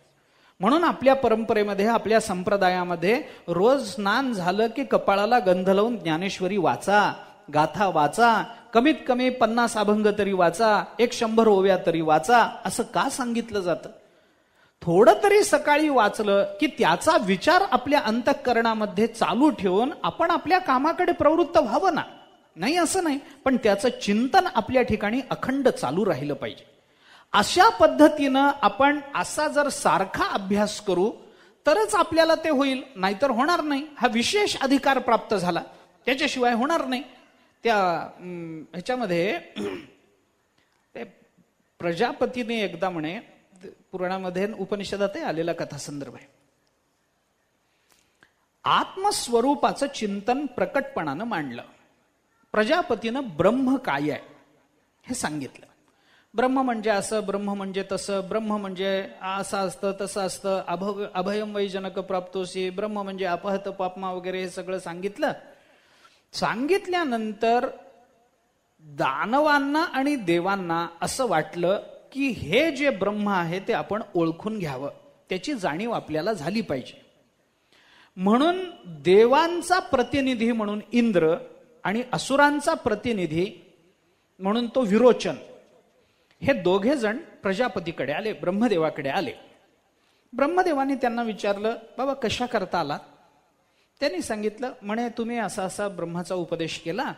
म्हणून आपल्या परंपरेमध्ये, आपल्या संप्रदायामध्ये रोज स्नान झालं की कपाळाला गंध लावून ज्ञानेश्वरी वाचा, गाथा वाचा, कमीत कमी 50 अभंग तरी वाचा, 100 ओव्या तरी वाचा, असं का सांगितलं जातं? थोडं तरी सकाळी वाचलं की त्याचा विचार आपल्या अंतःकरणामध्ये चालू ठेवून आपण आपल्या कामाकडे प्रवृत्त व्हावं ना. नाही असं नाही, पण त्याचं चिंतन आपल्या ठिकाणी अखंड चालू राहिलं पाहिजे. अशा पद्धतीनं आपण असा जर सारखा अभ्यास करू तरच आपल्याला ते होईल, नाहीतर होणार नाही. हा विशेष अधिकार प्राप्त झाला, त्याच्याशिवाय होणार नाही. त्या ह्याच्यामध्ये ते प्रजापतीने एकदा म्हणे, पुराणामध्ये उपनिषदातही आलेला कथासंदर्भ आहे, आत्मस्वरूपाचं चिंतन प्रकटपणानं मांडलं. प्रजापतीनं ब्रह्म काय आहे हे सांगितलं. ब्रह्म म्हणजे असं, ब्रह्म म्हणजे तसं, ब्रह्म म्हणजे असं असतं तसं असतं, अभयम वै जनक प्राप्तोसी, ब्रह्म म्हणजे अपहत पापमा वगैरे हे सगळं सांगितलं. सांगितल्यानंतर दानवांना आणि देवांना असं वाटलं की हे जे ब्रह्म आहे ते आपण ओळखून घ्यावं, त्याची जाणीव आपल्याला झाली पाहिजे. म्हणून देवांचा प्रतिनिधी म्हणून इंद्र आणि असुरांचा प्रतिनिधी म्हणून तो विरोचन, हे दोघे जण प्रजापतीकडे आले, ब्रह्मदेवाकडे आले. ब्रह्मदेवाने त्यांना विचारलं, बाबा कशा करता आला? त्यांनी सांगितलं, म्हणे तुम्ही असा असा ब्रह्माचा उपदेश केला,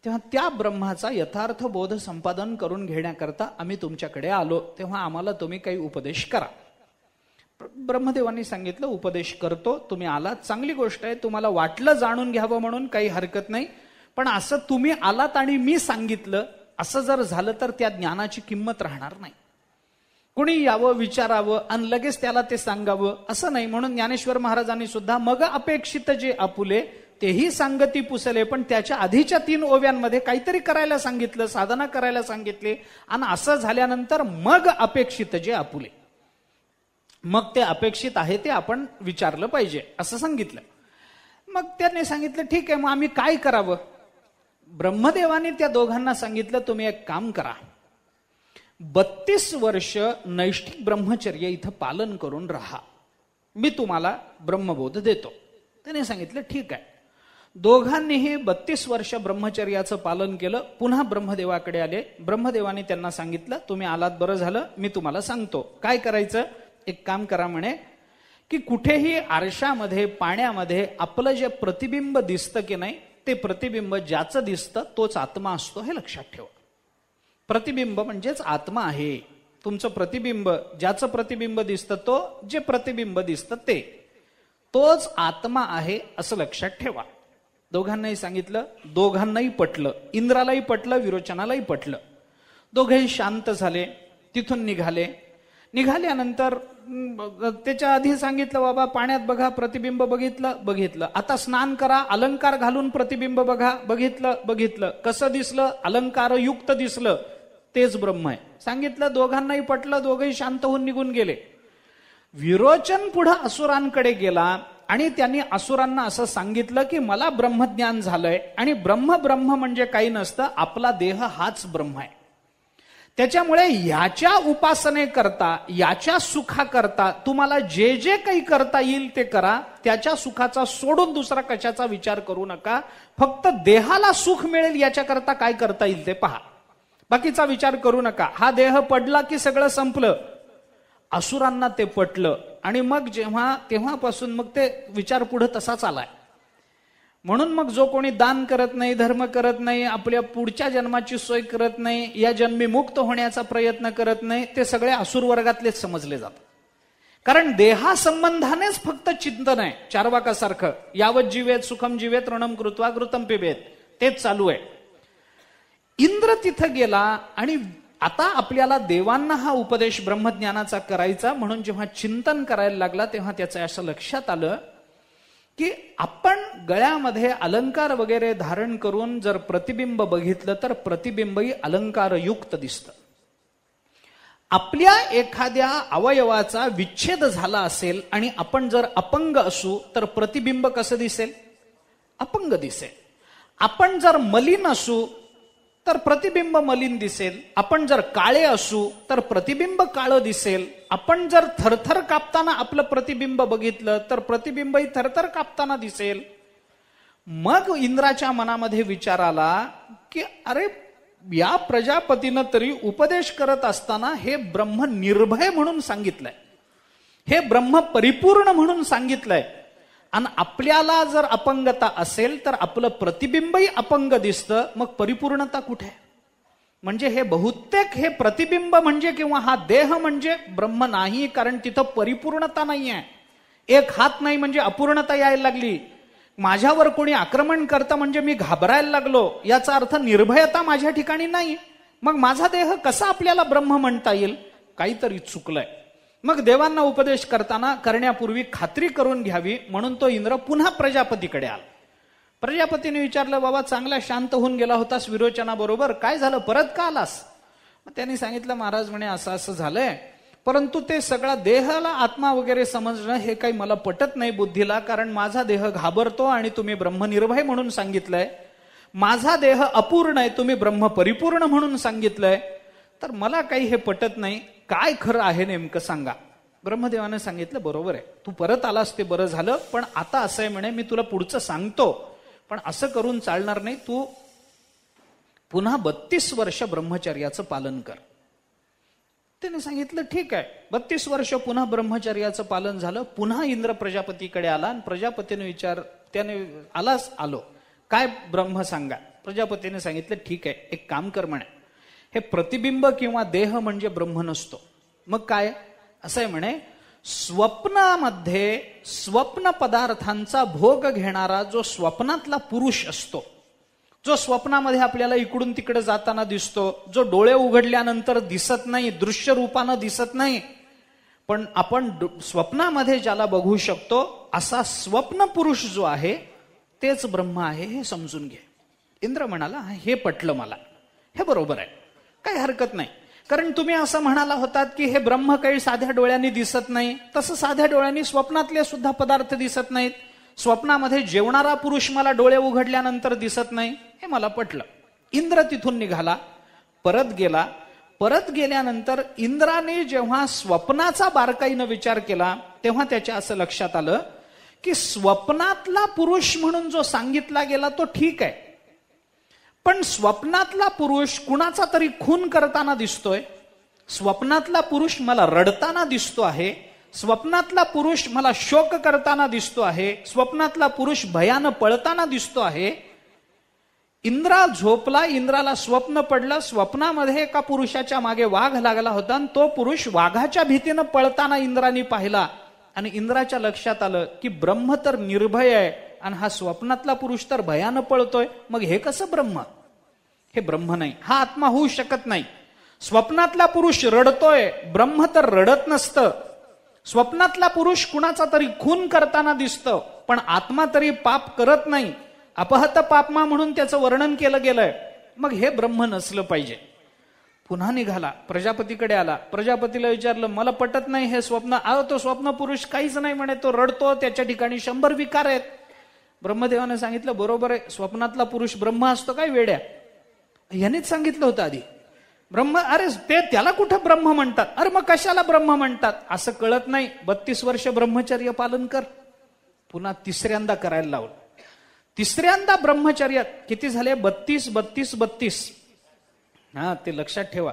तेव्हा त्या ब्रह्माचा यथार्थ बोध संपादन करून घेण्याकरता आम्ही तुमच्याकडे आलो, तेव्हा आम्हाला तुम्ही काही उपदेश करा. ब्रह्मदेवांनी सांगितलं, उपदेश करतो, तुम्ही आलात, चांगली गोष्ट आहे, तुम्हाला वाटलं जाणून घ्यावं म्हणून काही हरकत नाही, पण असं तुम्ही आलात आणि मी सांगितलं असं जर झालं तर त्या ज्ञानाची किंमत राहणार नाही. कुणी यावं, विचारावं आणि लगेच त्याला ते सांगावं असं नाही. म्हणून ज्ञानेश्वर महाराजांनी सुद्धा मग अपेक्षित जे आपुले तेही सांगती पुसले, पण त्याच्या आधीच्या 3 ओव्यांमध्ये काहीतरी करायला सांगितलं, साधना करायला सांगितले, आणि असं झाल्यानंतर मग अपेक्षित जे आपुले, मग ते अपेक्षित आहे ते आपण विचारलं पाहिजे असं सांगितलं. मग त्याने सांगितलं ठीक आहे, मग आम्ही काय करावं? ब्रह्मदेवाने त्या दोघांना सांगितलं तुम्ही एक काम करा, 32 वर्ष नैष्ठिक ब्रह्मचर्य इथं पालन करून राहा, मी तुम्हाला ब्रह्मबोध देतो. त्याने सांगितलं ठीक आहे. दोघांनीही 32 वर्ष ब्रह्मचर्याचं पालन केलं. पुन्हा ब्रह्मदेवाकडे आले. ब्रह्मदेवाने त्यांना सांगितलं तुम्ही आलात बरं झालं, मी तुम्हाला सांगतो काय करायचं. एक काम करा म्हणे की कुठेही आरशामध्ये, पाण्यामध्ये आपलं जे प्रतिबिंब दिसतं की नाही, ते प्रतिबिंब ज्याचं दिसतं तोच आत्मा असतो, हे लक्षात ठेवा. प्रतिबिंब म्हणजेच आत्मा आहे. तुमचं प्रतिबिंब, ज्याचं प्रतिबिंब दिसतं तो, जे प्रतिबिंब दिसतं ते, तोच आत्मा आहे असं लक्षात ठेवा. दोघांनाही सांगितलं. दोघांनाही पटलं. इंद्रालाही पटलं, विरोचनालाही पटलं. दोघेही शांत झाले. तिथून निघाल्यानंतर त्याच्या आधी सांगितलं बाबा पाण्यात बघा प्रतिबिंब, बघितलं. आता स्नान करा, अलंकार घालून प्रतिबिंब बघा, बघितलं. कसं दिसलं? अलंकारयुक्त दिसलं, तेच ब्रह्म आहे सांगितलं. दोघांनाही पटलं. दोघेही शांत होऊन निघून गेले. विरोचन पुढे असुरांकडे गेला आणि त्यांनी असुरांना असं सांगितलं की मला ब्रह्मज्ञान झालंय आणि ब्रह्म म्हणजे काही नसतं, आपला देह हाच ब्रह्म आहे. त्याच्यामुळे याच्या उपासनेकरता, याच्या सुखाकरता तुम्हाला जे जे काही करता येईल ते करा. त्याच्या सुखाचा सोडून दुसरा कशाचा विचार करू नका. फक्त देहाला सुख मिळेल याच्याकरता काय करता येईल ते पहा, बाकीचा विचार करू नका. हा देह पडला की सगळं संपलं. असुरांना ते पटलं आणि मग तेव्हापासून मग ते विचार पुढे तसाच आलाय. म्हणून मग जो कोणी दान करत नाही, धर्म करत नाही, आपल्या पुढच्या जन्माची सोय करत नाही, या जन्मी मुक्त होण्याचा प्रयत्न करत नाही, ते सगळे असुर वर्गातलेच समजले जातात. कारण देहासंबंधानेच फक्त चिंतन आहे. चार्वाकासारखं यावत जीवेत सुखम जीवेत ऋणम कृत्वा घृतम पिबेत, तेच चालू आहे. इंद्र तिथं गेला आणि आता आपल्याला देवांना हा उपदेश ब्रह्मज्ञानाचा करायचा, म्हणून जेव्हा चिंतन करायला लागला तेव्हा त्याचं असं लक्षात आलं की आपण गळ्यामध्ये अलंकार वगैरे धारण करून जर प्रतिबिंब बघितलं तर प्रतिबिंबही अलंकारयुक्त दिसतं. आपल्या एखाद्या अवयवाचा विच्छेद झाला असेल आणि आपण जर अपंग असू तर प्रतिबिंब कसं दिसेल? अपंग दिसेल. आपण जर मलिन असू तर प्रतिबिंब मलिन दिसेल. आपण जर काळे असू तर प्रतिबिंब काळं दिसेल. आपण जर थरथर कापताना आपलं प्रतिबिंब बघितलं तर प्रतिबिंबही थरथर कापताना दिसेल. मग इंद्राच्या मनामध्ये विचार आला की अरे, या प्रजापतीनं तरी उपदेश करत असताना हे ब्रह्म निर्भय म्हणून सांगितलंय, हे ब्रह्म परिपूर्ण म्हणून सांगितलंय, आणि आपल्याला जर अपंगता असेल तर आपलं प्रतिबिंबही अपंग दिसतं, मग परिपूर्णता कुठे? म्हणजे हे बहुतेक हे प्रतिबिंब म्हणजे किंवा हा देह म्हणजे ब्रह्म नाही, कारण तिथं परिपूर्णता नाही आहे. एक हात नाही म्हणजे अपूर्णता यायला लागली. माझ्यावर कोणी आक्रमण करतं म्हणजे मी घाबरायला लागलो, याचा अर्थ निर्भयता माझ्या ठिकाणी नाही. मग माझा देह कसा आपल्याला ब्रह्म म्हणता येईल? काहीतरी चुकलंय. मग देवांना उपदेश करण्यापूर्वी खात्री करून घ्यावी म्हणून तो इंद्र पुन्हा प्रजापतीकडे आला. प्रजापतीने विचारलं बाबा चांगला शांत होऊन गेला होतास विरोचनाबरोबर, काय झालं, परत का आलास? मग त्यांनी सांगितलं महाराज म्हणे असं असं झालंय, परंतु ते सगळा देहाला आत्मा वगैरे समजणं हे काही मला पटत नाही बुद्धीला, कारण माझा देह घाबरतो आणि तुम्ही ब्रह्मनिर्भय म्हणून सांगितलंय. माझा देह अपूर्ण आहे, तुम्ही ब्रह्म परिपूर्ण म्हणून सांगितलंय, तर मला काही हे पटत नाही. काय खरं आहे नेमकं सांगा. ब्रह्मदेवाने सांगितलं बरोबर आहे, तू परत आलास ते बरं झालं, पण आता असं आहे म्हणे मी तुला पुढचं सांगतो, पण असं करून चालणार नाही. तू पुन्हा 32 वर्ष ब्रह्मचर्याचं पालन कर. त्याने सांगितलं ठीक आहे. 32 वर्ष पुन्हा ब्रह्मचर्याचं पालन झालं. पुन्हा इंद्र प्रजापतीकडे आला आणि प्रजापतीने त्याने आलो, काय ब्रह्म सांगा. प्रजापतीने सांगितलं ठीक आहे, एक काम कर म्हणे, हे प्रतिबिंब किंवा देह म्हणजे ब्रह्म नसतो. मग काय? असं आहे म्हणे, स्वप्नामध्ये स्वप्न पदार्थांचा भोग घेणारा जो स्वप्नातला पुरुष असतो जो स्वप्नामध्ये आपल्याला इकडून तिकडे जाताना दिसतो, जो डोळे उघडल्यानंतर दिसत नाही, दृश्य रूपानं दिसत नाही, पण आपण स्वप्नामध्ये ज्याला बघू शकतो असा स्वप्न पुरुष जो आहे तेच ब्रह्म आहे हे समजून घे. इंद्र म्हणाला हे पटलं मला, हे बरोबर आहे, काही हरकत नाही. कारण तुम्ही असं म्हणाला होतात की हे ब्रह्म काही साध्या डोळ्यांनी दिसत नाही, तसं साध्या डोळ्यांनी स्वप्नातले सुद्धा पदार्थ दिसत नाहीत. स्वप्नामध्ये जेवणारा पुरुष मला डोळे उघडल्यानंतर दिसत नाही, हे मला पटलं. इंद्र तिथून निघाला, परत गेला. परत गेल्यानंतर इंद्राने जेव्हा स्वप्नाचा बारकाईनं विचार केला तेव्हा त्याच्या असं लक्षात आलं की स्वप्नातला पुरुष म्हणून जो सांगितला गेला तो ठीक आहे, पण स्वप्नातला पुरुष कुणाचा तरी खून करताना दिसतोय, स्वप्नातला पुरुष मला रडताना दिसतो आहे, स्वप्नातला पुरुष मला शोक करताना दिसतो आहे, स्वप्नातला पुरुष भयानं पळताना दिसतो आहे. इंद्रा झोपला, इंद्राला स्वप्न पडलं, स्वप्नामध्ये एका पुरुषाच्या मागे वाघ लागला होता आणि तो पुरुष वाघाच्या भीतीनं पळताना इंद्राने पाहिला आणि इंद्राच्या लक्षात आलं की ब्रह्म तर निर्भय आहे आणि हा स्वप्नातला पुरुष तर भयानं पळतोय, मग हे कसं ब्रह्म? हे ब्रह्म नाही, हा आत्मा होऊ शकत नाही. स्वप्नातला पुरुष रडतोय, ब्रह्म तर रडत नसतं. स्वप्नातला पुरुष कुणाचा तरी खून करताना दिसतं, पण आत्मा तरी पाप करत नाही. अपहत पापमा म्हणून त्याचं वर्णन केलं गेलंय, मग हे ब्रह्म नसलं पाहिजे. पुन्हा निघाला, प्रजापतीकडे आला. प्रजापतीला विचारलं मला पटत नाही हे स्वप्न. तो स्वप्न पुरुष काहीच नाही म्हणे, तो रडतो, त्याच्या ठिकाणी 100 विकार आहेत. ब्रह्मदेवाने सांगितलं बरोबर आहे, स्वप्नातला पुरुष ब्रह्म असतो काय वेड्या? यांनीच सांगितलं होतं आधी. ब्रह्म, अरे ते त्याला कुठं ब्रह्म म्हणतात? अरे मग कशाला ब्रह्म म्हणतात? असं कळत नाही. 32 वर्ष ब्रह्मचर्य पालन कर. पुन्हा तिसऱ्यांदा करायला लावलं. तिसऱ्यांदा ब्रह्मचर्य किती झाले? 32. हा, ते लक्षात ठेवा,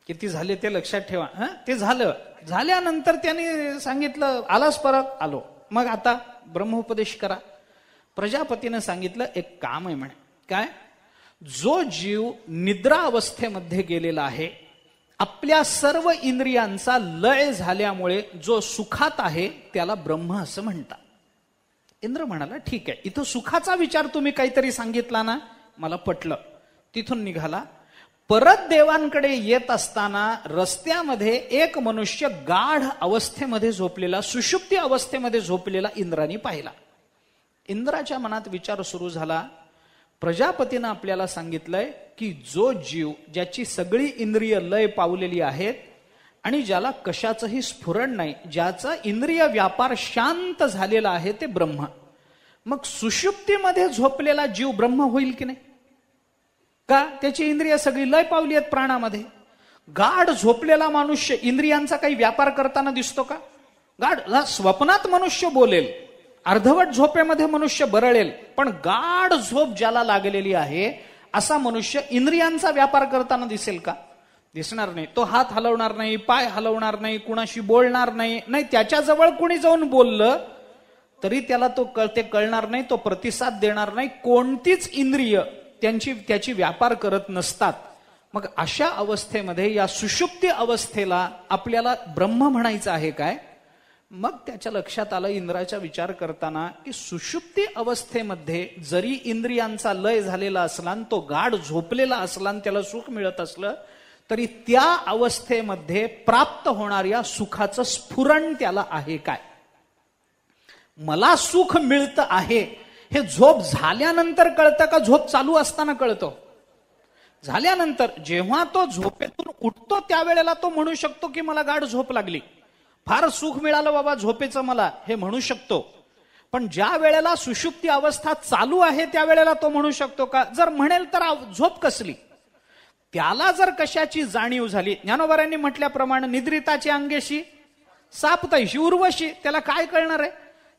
किती झाले ते लक्षात ठेवा. ते झालं. झाल्यानंतर त्याने सांगितलं आलास परत? आलो. मग आता ब्रह्मोपदेश करा. प्रजापतीने सांगितलं एक काम आहे म्हणे. काय? जो जीव निद्रा अवस्थेमध्ये गेलेला आहे, आपल्या सर्व इंद्रियांचा लय झाल्यामुळे जो सुखात आहे त्याला ब्रह्म असं म्हणतात. इंद्र म्हणाला ठीक आहे, इथं सुखाचा विचार तुम्ही काहीतरी सांगितला ना, मला पटलं. तिथून निघाला. परत देवांकडे येत असताना रस्त्यामध्ये एक मनुष्य गाढ अवस्थेमध्ये झोपलेला, सुषुप्ती अवस्थेमध्ये झोपलेला इंद्राने पाहिला. इंद्राच्या मनात विचार सुरू झाला. प्रजापतीनं आपल्याला सांगितलंय की जो जीव ज्याची सगळी इंद्रिय लय पावलेली आहेत आणि ज्याला कशाचंही स्फुरण नाही, ज्याचा इंद्रिय व्यापार शांत झालेला आहे ते ब्रह्म. मग सुषुप्तीमध्ये झोपलेला जीव ब्रह्म होईल की नाही? का? त्याची इंद्रिय सगळी लय पावली आहेत प्राणामध्ये. गाढ झोपलेला मनुष्य इंद्रियांचा काही व्यापार करताना दिसतो का? गाढ स्वप्नात मनुष्य बोलेल, अर्धवट झोपेमध्ये मनुष्य बरळेल, पण गाढ झोप ज्याला लागलेली आहे असा मनुष्य इंद्रियांचा व्यापार करताना दिसेल का? दिसणार नाही. तो हात हलवणार नाही, पाय हलवणार नाही, कुणाशी बोलणार नाही. नाही, त्याच्याजवळ कुणी जाऊन बोललं तरी त्याला ते कळणार नाही, तो प्रतिसाद देणार नाही. कोणतीच इंद्रिय त्याची व्यापार करत नसतात. मग अशा अवस्थेमध्ये, या सुषुप्ती अवस्थेला आपल्याला ब्रह्म म्हणायचं आहे काय? मग त्याच्या लक्षात आलं इंद्राचा विचार करताना की सुषुप्ती अवस्थेमध्ये जरी इंद्रियांचा लय झालेला असला, तो गाढ झोपलेला असला, त्याला सुख मिळत असलं तरी त्या अवस्थेमध्ये प्राप्त होणाऱ्या सुखाचं स्फुरण त्याला आहे काय? मला सुख मिळतं आहे हे झोप झाल्यानंतर कळतं का झोप चालू असताना कळतं? झाल्यानंतर. जेव्हा तो झोपेतून उठतो त्यावेळेला तो म्हणू शकतो की मला गाढ झोप लागली, फार सुख मिळालं बाबा झोपेचं मला, हे म्हणू शकतो. पण ज्या वेळेला सुषुप्ती अवस्था चालू आहे त्यावेळेला तो म्हणू शकतो का? जर म्हणेल तर झोप कसली? त्याला जर कशाची जाणीव झाली, ज्ञानोबारांनी म्हटल्याप्रमाणे निद्रिताची अंगेशी साप तैशी उर्वशी, त्याला काय कळणार आहे?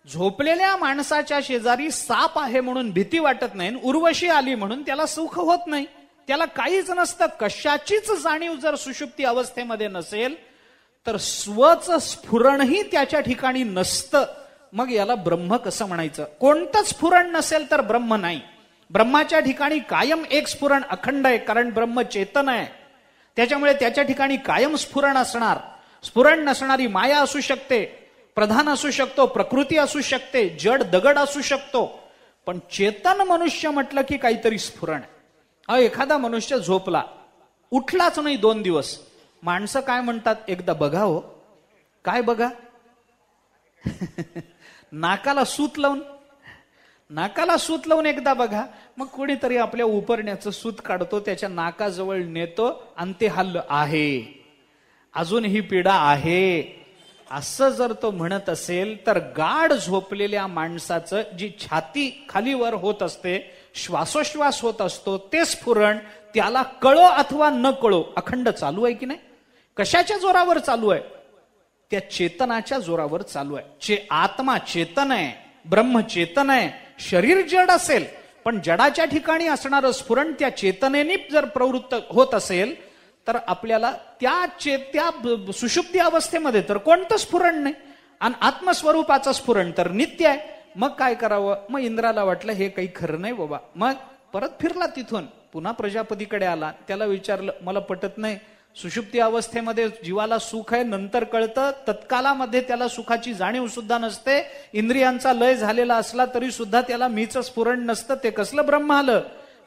झोपलेल्या माणसाच्या शेजारी साप आहे म्हणून भीती वाटत नाही, उर्वशी आली म्हणून त्याला सुख होत नाही. त्याला काहीच नसतं. कशाचीच जाणीव जर सुषुप्ती अवस्थेमध्ये नसेल तर स्वचं स्फुरणही त्याच्या ठिकाणी नसतं. मग याला ब्रह्म कसं म्हणायचं? कोणतं स्फुरण नसेल तर ब्रह्म नाही. ब्रह्माच्या ठिकाणी कायम एक स्फुरण अखंड आहे, कारण ब्रह्म चेतन आहे. त्याच्यामुळे त्याच्या ठिकाणी कायम स्फुरण असणार. स्फुरण नसणारी माया असू शकते, प्रधान असू शकतो, प्रकृती असू शकते, जड दगड असू शकतो, पण चेतन मनुष्य म्हटलं की काहीतरी स्फुरण आहे. एखादा मनुष्य झोपला, उठलाच नाही 2 दिवस, माणसं काय म्हणतात, एकदा बघा हो. काय बघा? नाकाला सूत लावून एकदा बघा. मग कोणीतरी आपल्या उपरण्याचं सूत काढतो, त्याच्या नाकाजवळ नेतो आणि ते हल्लं आहे, अजून ही पीडा आहे, असं जर तो म्हणत असेल तर गाढ झोपलेल्या माणसाचं जी छाती खालीवर होत असते, श्वासोश्वास होत असतो, ते स्फुरण त्याला कळो अथवा न कळो अखंड चालू आहे की नाही? कशाच्या जोरावर चालू आहे? त्या चेतनाच्या जोरावर चालू आहे. आत्मा चेतन आहे, ब्रह्म चेतन आहे. शरीर जड असेल पण जडाच्या ठिकाणी असणारं स्फुरण त्या चेतनेने जर प्रवृत्त होत असेल तर आपल्याला त्या सुषुप्ती अवस्थेमध्ये तर कोणतं स्फुरण नाही, आणि आत्मस्वरूपाचं स्फुरण तर नित्य आहे. मग काय करावं? मग इंद्राला वाटलं हे काही खरं नाही बाबा. मग परत फिरला, तिथून पुन्हा प्रजापतीकडे आला. त्याला विचारलं, मला पटत नाही, सुषुप्ती अवस्थेमध्ये जीवाला सुख आहे, नंतर कळतं, तत्कालामध्ये त्याला सुखाची जाणीव सुद्धा नसते, इंद्रियांचा लय झालेला असला तरी सुद्धा त्याला मीच स्फुरण नसतं, ते कसलं ब्रह्म आलं?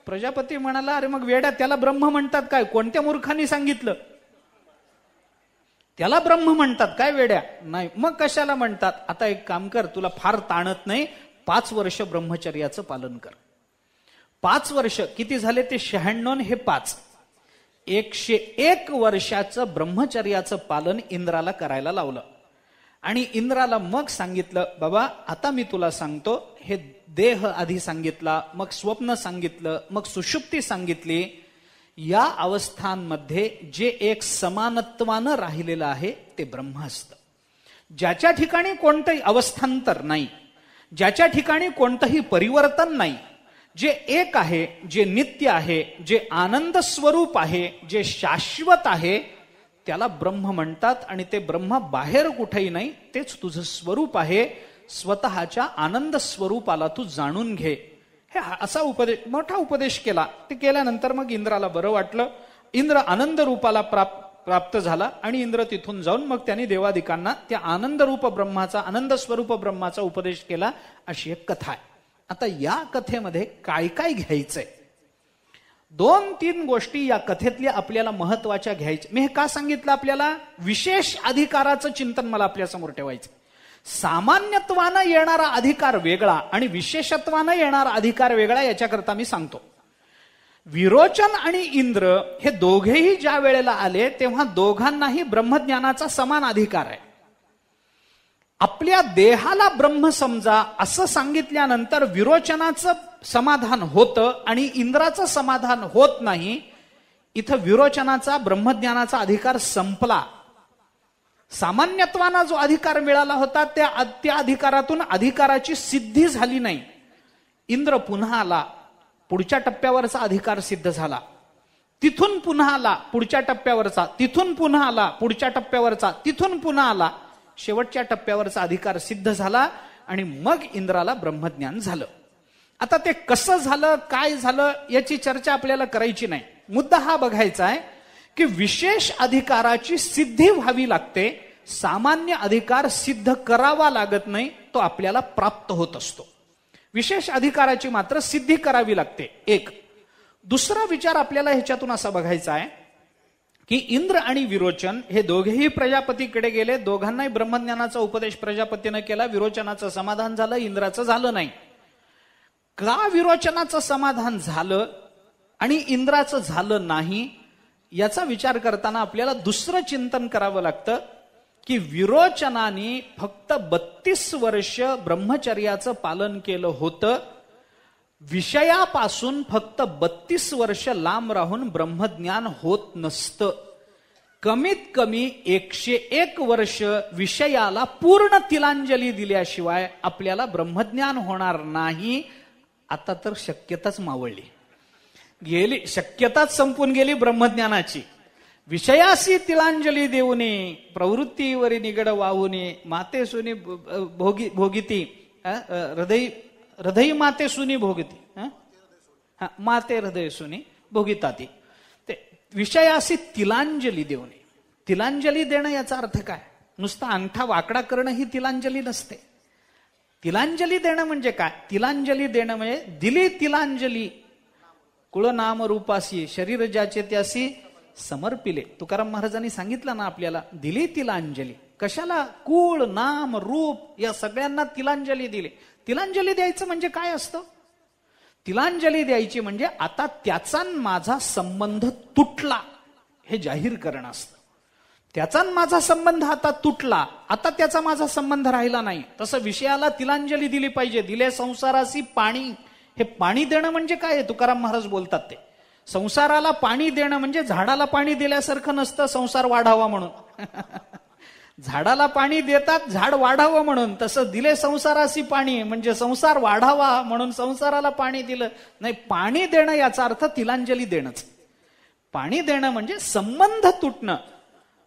प्रजापती म्हणाला, अरे मग वेड्या, त्याला ब्रह्म म्हणतात काय? कोणत्या मूर्खांनी सांगितलं? त्याला ब्रह्म म्हणतात काय वेड्या? नाही. मग कशाला म्हणतात? आता एक काम कर, तुला फार ताणत नाही, 5 वर्ष ब्रह्मचर्याचं पालन कर. 5 वर्ष किती झाले ते? 96. हे 5, 101 वर्षाचं ब्रह्मचर्याचं पालन इंद्राला करायला लावलं. आणि इंद्राला मग सांगितलं, बाबा आता मी तुला सांगतो, हे देह आधी सांगितला, मग स्वप्न सांगितलं, मग सुषुप्ती सांगितली. या अवस्थांमध्ये जे एक समानत्वानं राहिलेलं आहे ते ब्रह्म असतं. ज्याच्या ठिकाणी कोणतंही अवस्थांतर नाही, ज्याच्या ठिकाणी कोणतंही परिवर्तन नाही, जे एक आहे, जे नित्य आहे, जे आनंद स्वरूप आहे, जे शाश्वत आहे, त्याला ब्रह्म म्हणतात. आणि ते ब्रह्म बाहेर कुठेही नाही, तेच तुझं स्वरूप आहे. स्वतःच्या आनंद स्वरूपाला तू जाणून घे. हे असा उपदेश, मोठा उपदेश केला. ते केल्यानंतर मग इंद्राला बरं वाटलं. इंद्र आनंद रूपाला प्राप्त झाला आणि इंद्र तिथून जाऊन मग त्यांनी देवादिकांना त्या आनंद रूप ब्रह्माचा, आनंद स्वरूप ब्रह्माचा उपदेश केला. अशी एक कथा आहे. आता या कथेमध्ये काय काय घ्यायचंय? 2-3 गोष्टी या कथेतल्या आपल्याला महत्वाच्या घ्यायच्या. मी हे का सांगितलं? आपल्याला विशेष अधिकाराचं चिंतन मला आपल्या समोर ठेवायचं. सामान्यत्वानं येणारा अधिकार वेगळा आणि विशेषत्वानं येणारा अधिकार वेगळा, याच्याकरता मी सांगतो. विरोचन आणि इंद्र हे दोघेही ज्या वेळेला आले तेव्हा दोघांनाही ब्रह्मज्ञानाचा समान अधिकार आहे. आपल्या देहाला ब्रह्म समजा असं सांगितल्यानंतर विरोचनाचं समाधान होतं आणि इंद्राचं समाधान होत नाही. इथं विरोचनाचा ब्रह्मज्ञानाचा अधिकार संपला. सामान्यत्वाना जो अधिकार मिळाला होता त्या अधिकारातून अधिकाराची सिद्धी झाली नाही. इंद्र पुन्हा आला, पुढच्या टप्प्यावरचा अधिकार सिद्ध झाला. तिथून पुन्हा आला, पुढच्या टप्प्यावरचा, तिथून पुन्हा आला, पुढच्या टप्प्यावरचा, तिथून पुन्हा आला, शेवटच्या टप्प्यावरचा अधिकार सिद्ध झाला आणि मग इंद्राला ब्रह्मज्ञान झालं. आता ते कसं झालं, काय झालं याची चर्चा आपल्याला करायची नाही. मुद्दा हा बघायचा आहे की विशेष अधिकाराची सिद्धी व्हावी लागते. सामान्य अधिकार सिद्ध करावा लागत नाही, तो आपल्याला प्राप्त होत असतो. विशेष अधिकाराची मात्र सिद्धी करावी लागते. एक दुसरा विचार आपल्याला ह्याच्यातून असा बघायचा आहे की इंद्र आणि विरोचन हे दोघेही प्रजापतीकडे गेले. दोघांनाही ब्रह्मज्ञानाचा उपदेश प्रजापतीनं केला. विरोचनाचं समाधान झालं, इंद्राचं झालं नाही. का विरोचनाचं समाधान झालं आणि इंद्राचं झालं नाही याचा विचार करताना आपल्याला दुसरं चिंतन करावं लागतं की विरोचनाने फक्त 32 वर्ष ब्रह्मचर्याचं पालन केलं होतं. विषयापासून फक्त 32 वर्ष लांब राहून ब्रह्मज्ञान होत नसतं. कमीत कमी 101 वर्ष विषयाला पूर्ण तिलांजली दिल्याशिवाय आपल्याला ब्रह्मज्ञान होणार नाही. आता तर शक्यताच मावळली गेली, शक्यताच संपून गेली ब्रह्मज्ञानाची. विषयासी तिलांजली देऊने, प्रवृत्तीवरी निगड वाहूने, माते सुनी भोगिती, हृदय माते सुनी भोगिती, माते हृदय सुनी भोगिताती. ते विषयासी तिलांजली देऊने. तिलांजली देणं याचा अर्थ काय? नुसता अंगठा वाकडा करणं ही तिलांजली नसते. तिलांजली देणं म्हणजे काय? तिलांजली देणं म्हणजे दिली तिलांजली कुळ नाम रूपासी शरीर ज्याचे त्यासी समर्पिले. तुकाराम महाराजांनी सांगितलं ना आपल्याला, दिली तिलांजली. कशाला? कुळ नाम रूप या सगळ्यांना तिलांजली दिली. तिलांजली द्यायचं म्हणजे काय असतं? तिलांजली द्यायची म्हणजे आता त्याचा माझा संबंध तुटला हे जाहीर करणं असतं. त्याचा माझा संबंध आता तुटला, आता त्याचा माझा संबंध राहिला नाही. तसं विषयाला तिलांजली दिली पाहिजे. दिले संसारासी पाणी. हे पाणी देणं म्हणजे काय? तुकाराम महाराज बोलतात ते संसाराला पाणी देणं म्हणजे झाडाला पाणी दिल्यासारखं नसतं संसार वाढावा म्हणून. झाडाला पाणी देतात झाड वाढावं म्हणून. तसं दिले संसारासी पाणी म्हणजे संसार वाढावा म्हणून संसाराला पाणी दिलं नाही. पाणी देणं याचा अर्थ तिलांजली देणंच. पाणी देणं म्हणजे संबंध तुटणं.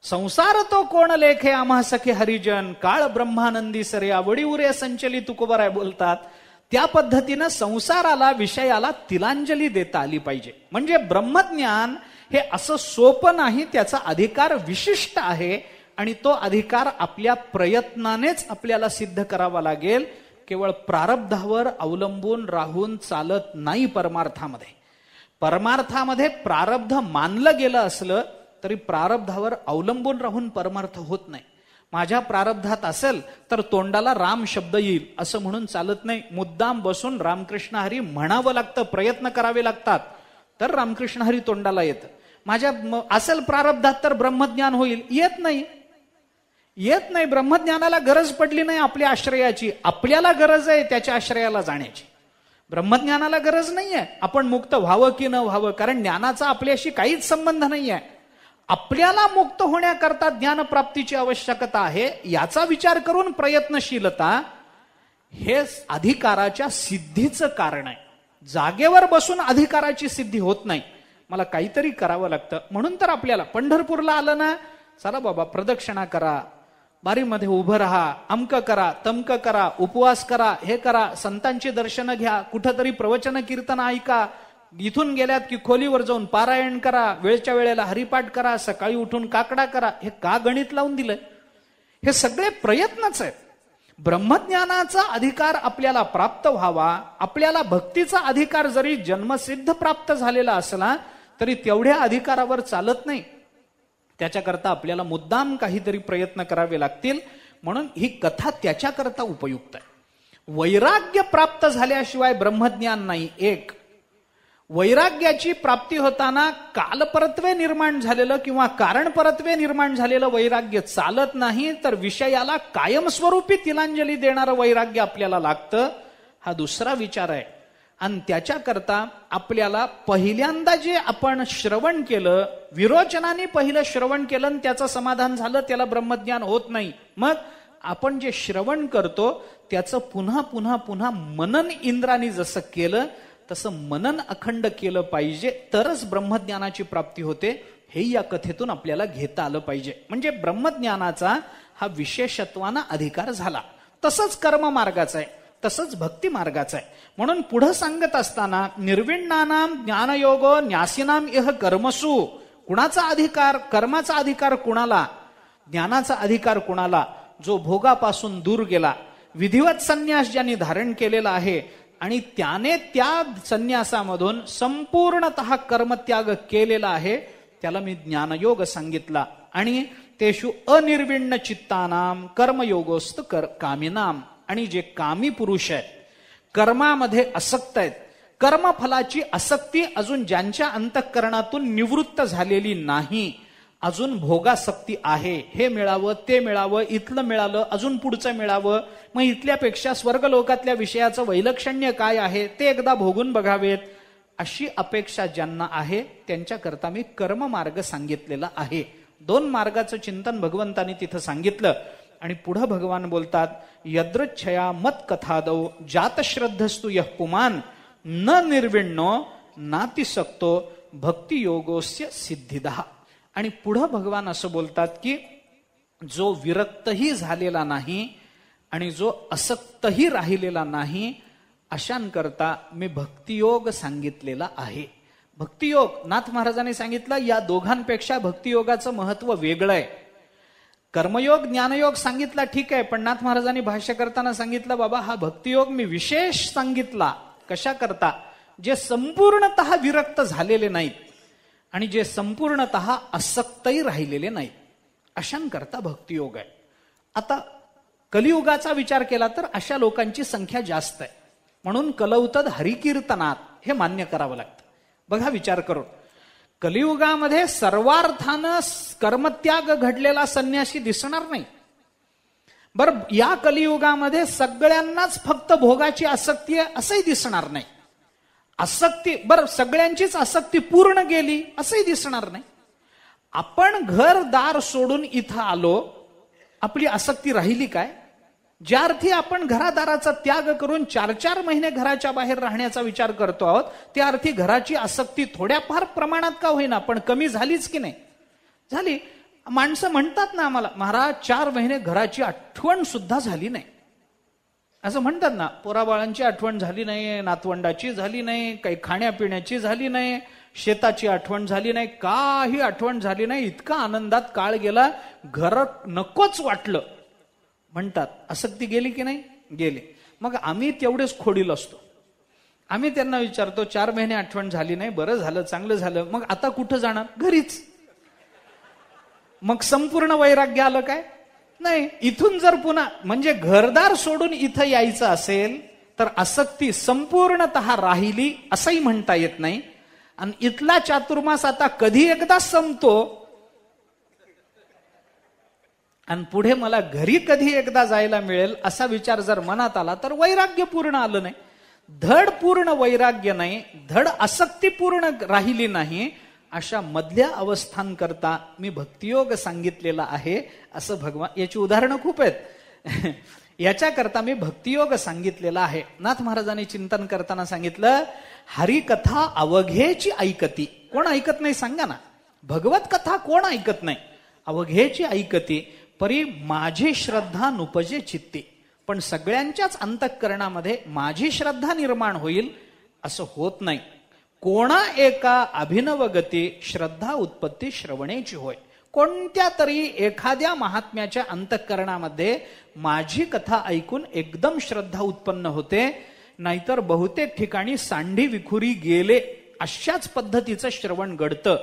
संसार तो कोण लेखे आम्हा सखे हरिजन काळ ब्रह्मानंदी सरे आवडी उरे संचली तुकोबराय बोलतात. त्या पद्धतीनं संसाराला विषयाला तिलांजली देता आली पाहिजे. म्हणजे ब्रह्मज्ञान हे असं सोपं नाही, त्याचा अधिकार विशिष्ट आहे आणि तो अधिकार आपल्या प्रयत्नानेच आपल्याला सिद्ध करावा लागेल. केवळ प्रारब्धावर अवलंबून राहून चालत नाही. परमार्थामध्ये प्रारब्ध मानलं गेलं असलं तरी प्रारब्धावर अवलंबून राहून परमार्थ होत नाही. माझ्या प्रारब्धात असेल तर तोंडाला राम शब्द येईल असं म्हणून चालत नाही. मुद्दाम बसून रामकृष्ण हरी म्हणावं लागतं, प्रयत्न करावे लागतात, तर रामकृष्ण हरी तोंडाला येतं. माझ्या असेल प्रारब्धात तर ब्रह्मज्ञान होईल, येत नाही. ब्रह्मज्ञानाला गरज पडली नाही आपल्या आश्रयाची. आपल्याला गरज आहे त्याच्या आश्रयाला जाण्याची. ब्रह्मज्ञानाला गरज नाहीये आपण मुक्त व्हावं की न व्हावं, कारण ज्ञानाचा आपल्याशी काहीच संबंध नाहीये. आपल्याला मुक्त होण्याकरता ज्ञानप्राप्तीची आवश्यकता आहे. याचा विचार करून प्रयत्नशीलता हे अधिकाराच्या सिद्धीचं कारण आहे. जागेवर बसून अधिकाराची सिद्धी होत नाही. मला काहीतरी करावं लागतं. म्हणून तर आपल्याला पंढरपूरला आलं ना, चला बाबा प्रदक्षिणा करा, बारीमध्ये उभं राहा, अमक करा, तमक करा, उपवास करा, हे करा, संतांची दर्शनं घ्या, कुठंतरी प्रवचन कीर्तन ऐका, इथून गेल्यात की खोलीवर जाऊन पारायण करा, वेळच्या वेळेला हरिपाठ करा, सकाळी उठून काकडा करा. हे का गणित लावून दिलंय? हे सगळे प्रयत्नच आहेत. ब्रह्मज्ञानाचा अधिकार आपल्याला प्राप्त व्हावा, आपल्याला भक्तीचा अधिकार जरी जन्मसिद्ध प्राप्त झालेला असला तरी तेवढ्या अधिकारावर चालत नाही. त्याच्याकरता आपल्याला मुद्दाम काहीतरी प्रयत्न करावे लागतील. म्हणून ही कथा त्याच्याकरता उपयुक्त आहे. वैराग्य प्राप्त झाल्याशिवाय ब्रह्मज्ञान नाही. एक, वैराग्याची प्राप्ती होताना कालपरत्वे निर्माण झालेलं किंवा कारणपरत्वे निर्माण झालेलं वैराग्य चालत नाही, तर विषयाला कायमस्वरूपी तिलांजली देणारं वैराग्य आपल्याला लागतं. हा दुसरा विचार आहे. आणि त्याच्याकरता आपल्याला पहिल्यांदा जे आपण श्रवण केलं, विरोचनाने पहिलं श्रवण केलं आणि त्याचं समाधान झालं, त्याला ब्रह्मज्ञान होत नाही. मग आपण जे श्रवण करतो त्याचं पुन्हा पुन्हा पुन्हा मनन इंद्राने जसं केलं तसं मनन अखंड केलं पाहिजे, तरच ब्रह्मज्ञानाची प्राप्ती होते. हे या कथेतून आपल्याला घेता आलं पाहिजे. म्हणजे ब्रह्मज्ञानाचा हा विशेषत्वानं अधिकार झाला. तसंच कर्म मार्गाचा आहे, तसंच भक्ती मार्गाचा आहे. म्हणून पुढं सांगत असताना निर्विण्णानाम ज्ञानयोगो न्यासीनाम इह कर्मसु. कुणाचा अधिकार? कर्माचा अधिकार कुणाला? ज्ञानाचा अधिकार कुणाला? जो भोगापासून दूर गेला, विधिवत संन्यास ज्यांनी धारण केलेला आहे आणि त्याने त्या संन्यासामधून संपूर्णतः कर्मत्याग केलेला आहे, त्याला मी ज्ञानयोग सांगितला. आणि तेषु अनिर्विण्ण चित्तानाम कर्मयोगोस्त कामिनाम. आणि जे कामी पुरुष आहेत, कर्मामध्ये आसक्त आहेत, कर्मफलाची आसक्ती अजून ज्यांच्या अंतःकरणातून निवृत्त झालेली नाही, अजून भोगासक्ती आहे. हे मिळावं, ते मिळावं, इथलं मिळालं, अजून पुढचं मिळावं, मग इथल्यापेक्षा स्वर्गलोकातल्या विषयाचं वैलक्षण्य काय आहे ते एकदा भोगून बघावेत, अशी अपेक्षा ज्यांना आहे त्यांच्याकरता मी कर्ममार्ग सांगितलेला आहे. 2 मार्गाचं चिंतन भगवंतांनी तिथं सांगितलं. आणि पुढं भगवान बोलतात, यदृच्छया मत कथादौ जातश्रद्धस्तु यः पुमान न निर्विण्णो नातिसक्तो भक्तियोगोस्य सिद्धिदः. आणि पुढं भगवान असं बोलतात की जो विरक्तही झालेला नाही आणि जो असक्तही राहिलेला नाही, अशांकरता मी भक्तियोग सांगितलेला आहे. भक्तियोग नाथ महाराजांनी सांगितलं, या दोघांपेक्षा भक्तियोगाचं महत्व वेगळं आहे. कर्मयोग ज्ञानयोग सांगितला ठीक आहे, पण नाथ महाराजांनी भाष्य करताना सांगितलं बाबा हा भक्तियोग मी विशेष सांगितला. कशा करता? जे संपूर्णतः विरक्त झालेले नाहीत आणि जे संपूर्णतः आसक्तही राहिलेले नाहीत, अशांकरता भक्तियोग आहे. आता कलियुगाचा विचार केला तर अशा लोकांची संख्या जास्त आहे, म्हणून कलौतद हरिकीर्तनात हे मान्य करावं लागतं. बघा विचार करून, कलियुगामध्ये सर्वार्थानं कर्मत्याग घडलेला संन्यासी दिसणार नाही. बरं, या कलियुगामध्ये सगळ्यांनाच फक्त भोगाची आसक्ती आहे असंही दिसणार नाही. आसक्ती बरं सगळ्यांचीच आसक्ती पूर्ण गेली असंही दिसणार नाही. आपण घरदार सोडून इथं आलो, आपली आसक्ती राहिली काय? ज्या अर्थी आपण घरादाराचा त्याग करून 4-4 महिने घराच्या बाहेर राहण्याचा विचार करतो आहोत, त्या अर्थी घराची आसक्ती थोड्याफार प्रमाणात का होईना पण कमी झालीच की नाही? झाली. माणसं म्हणतात ना आम्हाला, महाराज 4 महिने घराची आठवण सुद्धा झाली नाही, असं म्हणतात ना. पोराबाळांची आठवण झाली नाही, नातवंडाची झाली नाही, काही खाण्यापिण्याची झाली नाही, शेताची आठवण झाली नाही, काही आठवण झाली नाही. इतका आनंदात काळ गेला, घर नकोच वाटलं म्हणतात. आसक्ती गेली की नाही? गेली. मग आम्ही तेवढेच खोडील असतो. आम्ही त्यांना विचारतो 4 महिने आठवण झाली नाही, बरं झालं, चांगलं झालं, मग आता कुठं जाणार? घरीच. मग संपूर्ण वैराग्य आलं काय? नाही. इथून जर पुन्हा म्हणजे घरदार सोडून इथं यायचं असेल तर आसक्ती संपूर्णतः राहिली असंही म्हणता येत नाही. आणि इथला चातुर्मास आता कधी एकदा संपतो आणि पुढे मला घरी कधी एकदा जायला मिळेल असा विचार जर मनात आला तर वैराग्य पूर्ण आलं नाही. धड पूर्ण वैराग्य नाही, धड आसक्ती पूर्ण राहिली नाही, अशा मधल्या अवस्थांकरता मी भक्तियोग सांगितलेला आहे असं भगवान. याची उदाहरणं खूप आहेत. याच्याकरता मी भक्तियोग सांगितलेला आहे. नाथ महाराजांनी चिंतन करताना सांगितलं, हरिकथा अवघेची ऐकती. कोण ऐकत नाही सांगा ना? भगवत कथा कोण ऐकत नाही? अवघेची ऐकती परी माझी श्रद्धा नुपजे चित्ती. पण सगळ्यांच्याच अंतःकरणामध्ये माझी श्रद्धा निर्माण होईल असं होत नाही. कोणा एका अभिनव गती श्रद्धा उत्पत्ती श्रवणेची होय. कोणत्या तरी एखाद्या महात्म्याच्या अंतःकरणामध्ये माझी कथा ऐकून एकदम श्रद्धा उत्पन्न होते, नाहीतर बहुतेक ठिकाणी सांडी विखुरी गेले अशाच पद्धतीचं श्रवण घडतं.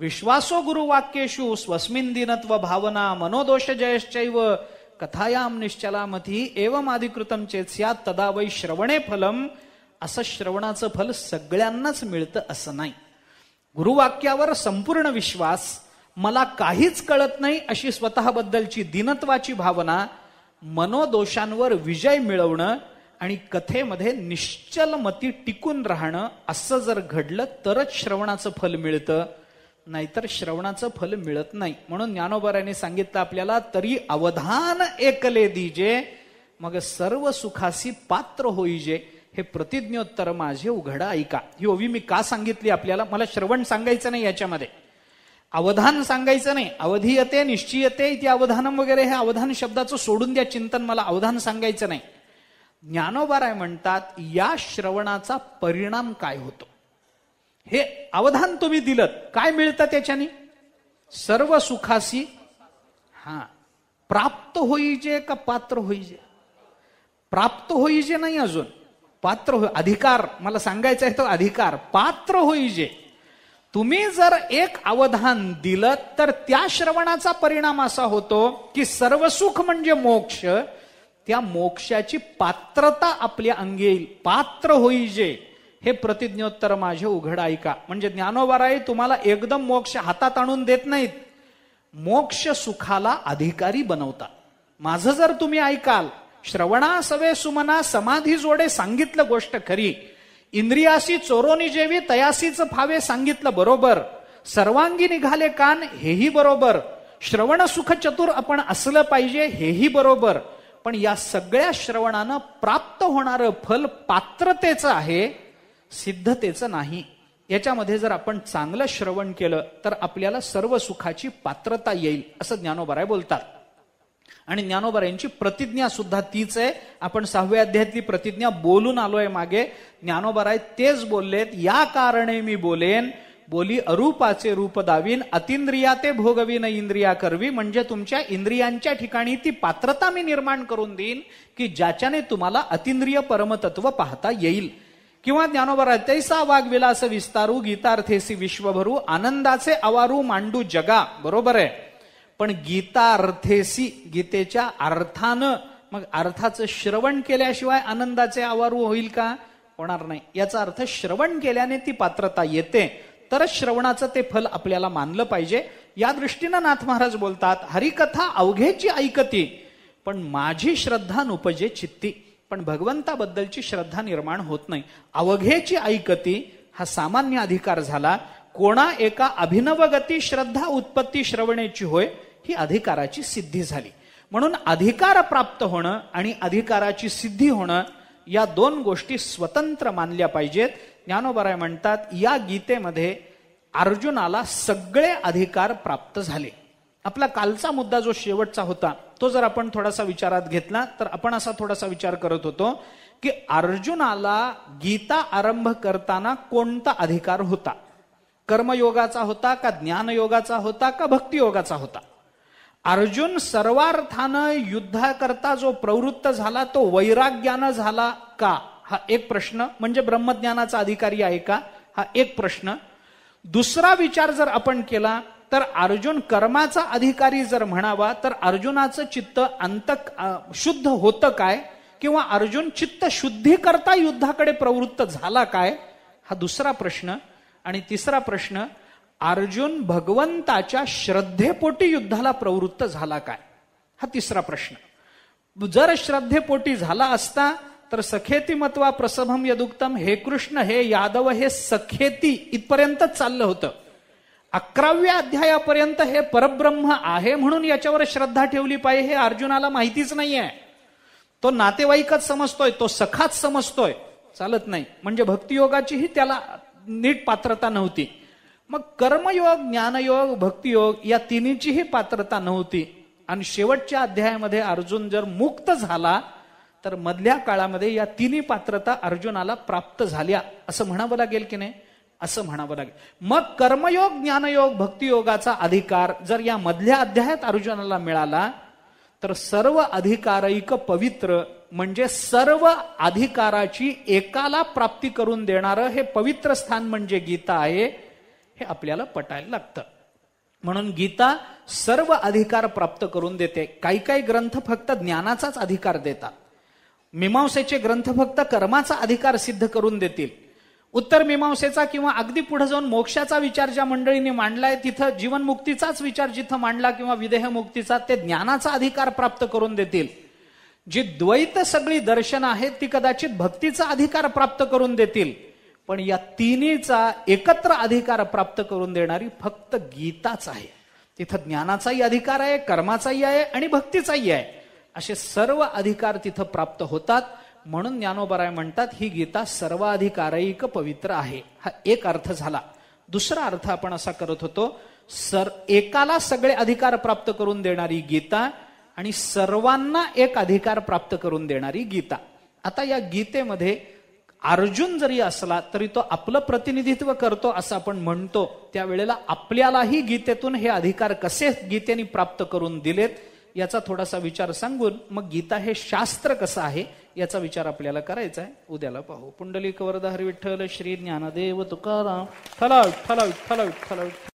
विश्वासो गुरुवाक्येषु स्वस्मिन दिनत्व भावना मनोदोष जयश्चैव कथायाम निश्चलामती एवमादिकृतम चेत स्यात् तदा वै श्रवणे फलम. असं श्रवणाचं फल सगळ्यांनाच मिळतं असं नाही. गुरुवाक्यावर संपूर्ण विश्वास, मला काहीच कळत नाही अशी स्वतःबद्दलची दिनत्वाची भावना, मनोदोषांवर विजय मिळवणं आणि कथेमध्ये निश्चल मती टिकून राहणं असं जर घडलं तरच श्रवणाचं फल मिळतं, नाहीतर श्रवणाचं फल मिळत नाही. म्हणून ज्ञानोबारांनी सांगितलं आपल्याला, तरी अवधान एकले दीजे मग सर्व सुखासी पात्र होईजे, हे प्रतिज्ञोत्तर माझे उघडा ऐका. ही ओवी मी का सांगितली आपल्याला? मला श्रवण सांगायचं नाही, याच्यामध्ये अवधान सांगायचं नाही. अवधीयते निश्चयते इथे अवधानम वगैरे हे अवधान शब्दाचं सोडून द्या चिंतन, मला अवधान सांगायचं नाही. ज्ञानोबाराय म्हणतात या श्रवणाचा परिणाम काय होतो, हे अवधान तुम्ही दिलं काय मिळतं त्याच्याने? सर्व सुखासी प्राप्त होईजे का पात्र होईजे? प्राप्त होईजे नाही, अजून पात्र होई. अधिकार मला सांगायचा आहे तो अधिकार, पात्र होईजे. तुम्ही जर एक अवधान दिलं तर त्या श्रवणाचा परिणाम असा होतो की सर्व सुख म्हणजे मोक्ष, त्या मोक्षाची पात्रता आपल्या अंगी येईल. पात्र होईजे हे प्रतिज्ञोत्तर माझे उघड ऐका. म्हणजे ज्ञानोबाराय तुम्हाला एकदम मोक्ष हातात आणून देत नाहीत, मोक्ष सुखाला अधिकारी बनवतात. माझं जर तुम्ही ऐकाल, श्रवणा सवे सुमना समाधी जोडे सांगितलं गोष्ट खरी, इंद्रियासी चोरोनी जेवी तयासीच फावे सांगितलं बरोबर, सर्वांगी निघाले कान हेही बरोबर, श्रवण सुख चतुर आपण असलं पाहिजे हेही बरोबर. पण या सगळ्या श्रवणानं प्राप्त होणारं फल पात्रतेचं आहे, सिद्धतेचं नाही. याच्यामध्ये जर आपण चांगलं श्रवण केलं तर आपल्याला सर्व सुखाची पात्रता येईल असं ज्ञानोबाराय बोलतात. आणि ज्ञानोबारायांची प्रतिज्ञा सुद्धा तीच आहे. आपण 6व्या अध्यायातली प्रतिज्ञा बोलून आलोय मागे. ज्ञानोबाराय तेच बोललेत, या कारणे मी बोलेन, बोली अरूपाचे रूप दावीन, अतिंद्रिया ते भोगवीन इंद्रिया करवी. म्हणजे तुमच्या इंद्रियांच्या ठिकाणी ती पात्रता मी निर्माण करून देईन की ज्याच्याने तुम्हाला अतिंद्रिय परमतत्व पाहता येईल. किंवा ज्ञानोबा तैसा वागविलास विस्तारू, गीतार्थेसी विश्वभरू, आनंदाचे अवारू मांडू जगा. बरोबर आहे, पण गीतार्थेसी, गीतेच्या अर्थानं, मग अर्थाचं श्रवण केल्याशिवाय आनंदाचे अवारू होईल का? होणार नाही. याचा अर्थ श्रवण केल्याने ती पात्रता येते, तरच श्रवणाचं ते फल आपल्याला मानलं पाहिजे. या दृष्टीनं नाथ महाराज बोलतात, हरिकथा अवघेची ऐकती पण माझी श्रद्धा नुपजे चित्ती. पण भगवंताबद्दलची श्रद्धा निर्माण होत नाही. अवघेची ऐकती हा सामान्य अधिकार झाला. कोणा एका अभिनवगती श्रद्धा उत्पत्ती श्रवणेची होय, ही अधिकाराची सिद्धी झाली. म्हणून अधिकार प्राप्त होणं आणि अधिकाराची सिद्धी होणं या दोन गोष्टी स्वतंत्र मानल्या पाहिजेत. ज्ञानोबराय म्हणतात, या गीतेमध्ये अर्जुनाला सगळे अधिकार प्राप्त झाले. आपला कालचा मुद्दा जो शेवटचा होता तो जर आपण थोडासा विचारात घेतला तर आपण असा थोडासा विचार करत होतो की अर्जुनाला गीता आरंभ करताना कोणता अधिकार होता? कर्मयोगाचा होता का, ज्ञानयोगाचा होता का, भक्तियोगाचा होता? अर्जुन सर्वार्थानं युद्धाकरता जो प्रवृत्त झाला तो वैराग्यानं झाला का, हा एक प्रश्न. म्हणजे ब्रह्मज्ञानाचा अधिकारी आहे का, हा एक प्रश्न. दुसरा विचार जर आपण केला तर अर्जुन कर्माचा अधिकारी जर म्हणावा तर अर्जुनाचं चित्त शुद्ध होतं काय, किंवा अर्जुन चित्त शुद्धी करता युद्धाकडे प्रवृत्त झाला काय, हा दुसरा प्रश्न. आणि तिसरा प्रश्न, अर्जुन भगवंताच्या श्रद्धेपोटी युद्धाला प्रवृत्त झाला काय, हा तिसरा प्रश्न. जर श्रद्धेपोटी झाला असता तर सखेती मत्वा प्रसभम यदुक्तम, हे कृष्ण हे यादव हे सखेती इथपर्यंतच चाललं होतं. 11व्या अध्यायापर्यंत हे परब्रह्म आहे म्हणून याच्यावर श्रद्धा ठेवली पाहिजे हे अर्जुनाला माहितीच नाहीये. तो नातेवाईकच समजतोय, तो सखाच समजतोय, चालत नाही. म्हणजे भक्तियोगाचीही त्याला नीट पात्रता नव्हती. मग कर्मयोग, ज्ञानयोग, भक्तियोग या तिन्हीचीही पात्रता नव्हती. आणि शेवटच्या अध्यायामध्ये अर्जुन जर मुक्त झाला तर मधल्या काळामध्ये या तिन्ही पात्रता अर्जुनाला प्राप्त झाल्या असं म्हणावं लागेल की नाही? असं म्हणावं लागेल. मग कर्मयोग, ज्ञानयोग, भक्तियोगाचा अधिकार जर या मधल्या अध्यायात अर्जुनाला मिळाला तर सर्व अधिकारैक पवित्र, म्हणजे सर्व अधिकाराची एकाला प्राप्ती करून देणारं हे पवित्र स्थान म्हणजे गीता आहे, हे आपल्याला पटायला लागतं. म्हणून गीता सर्व अधिकार प्राप्त करून देते. काही काही ग्रंथ फक्त ज्ञानाचाच अधिकार देतात. मीमांसेचे ग्रंथ फक्त कर्माचा अधिकार सिद्ध करून देतील. उत्तर मीमांसेचा किंवा अगदी पुढे जाऊन मोक्षाचा विचार ज्या मंडळींनी मांडलाय तिथं जीवनमुक्तीचाच विचार जिथं मांडला किंवा विदेहमुक्तीचा, ते ज्ञानाचा अधिकार प्राप्त करून देतील. जी द्वैत सगळी दर्शन आहेत ती कदाचित भक्तीचा अधिकार प्राप्त करून देतील. पण या तिन्हीचा एकत्र अधिकार प्राप्त करून देणारी फक्त गीताच आहे. तिथं ज्ञानाचाही अधिकार आहे, कर्माचाही आहे आणि भक्तीचाही आहे. असे सर्व अधिकार तिथं प्राप्त होतात. म्हणून ज्ञानोबराय म्हणतात ही गीता सर्वाधिकारैक पवित्र आहे. हा एक अर्थ झाला. दुसरा अर्थ आपण असा करत होतो, एकाला सगळे अधिकार प्राप्त करून देणारी गीता आणि सर्वांना एक अधिकार प्राप्त करून देणारी गीता. आता या गीतेमध्ये अर्जुन जरी असला तरी तो आपलं प्रतिनिधित्व करतो असं आपण म्हणतो. त्यावेळेला आपल्यालाही गीतेतून हे अधिकार कसे गीतेने प्राप्त करून दिलेत याचा थोडासा विचार सांगून मग गीता हे शास्त्र कसं आहे याचा विचार आपल्याला करायचा आहे. उद्याला पाहू. पुंडलिक वरद हरी विठ्ठल श्री ज्ञानदेव तुकाराम. विठ्ठल विठ्ठल विठ्ठल विठ्ठल.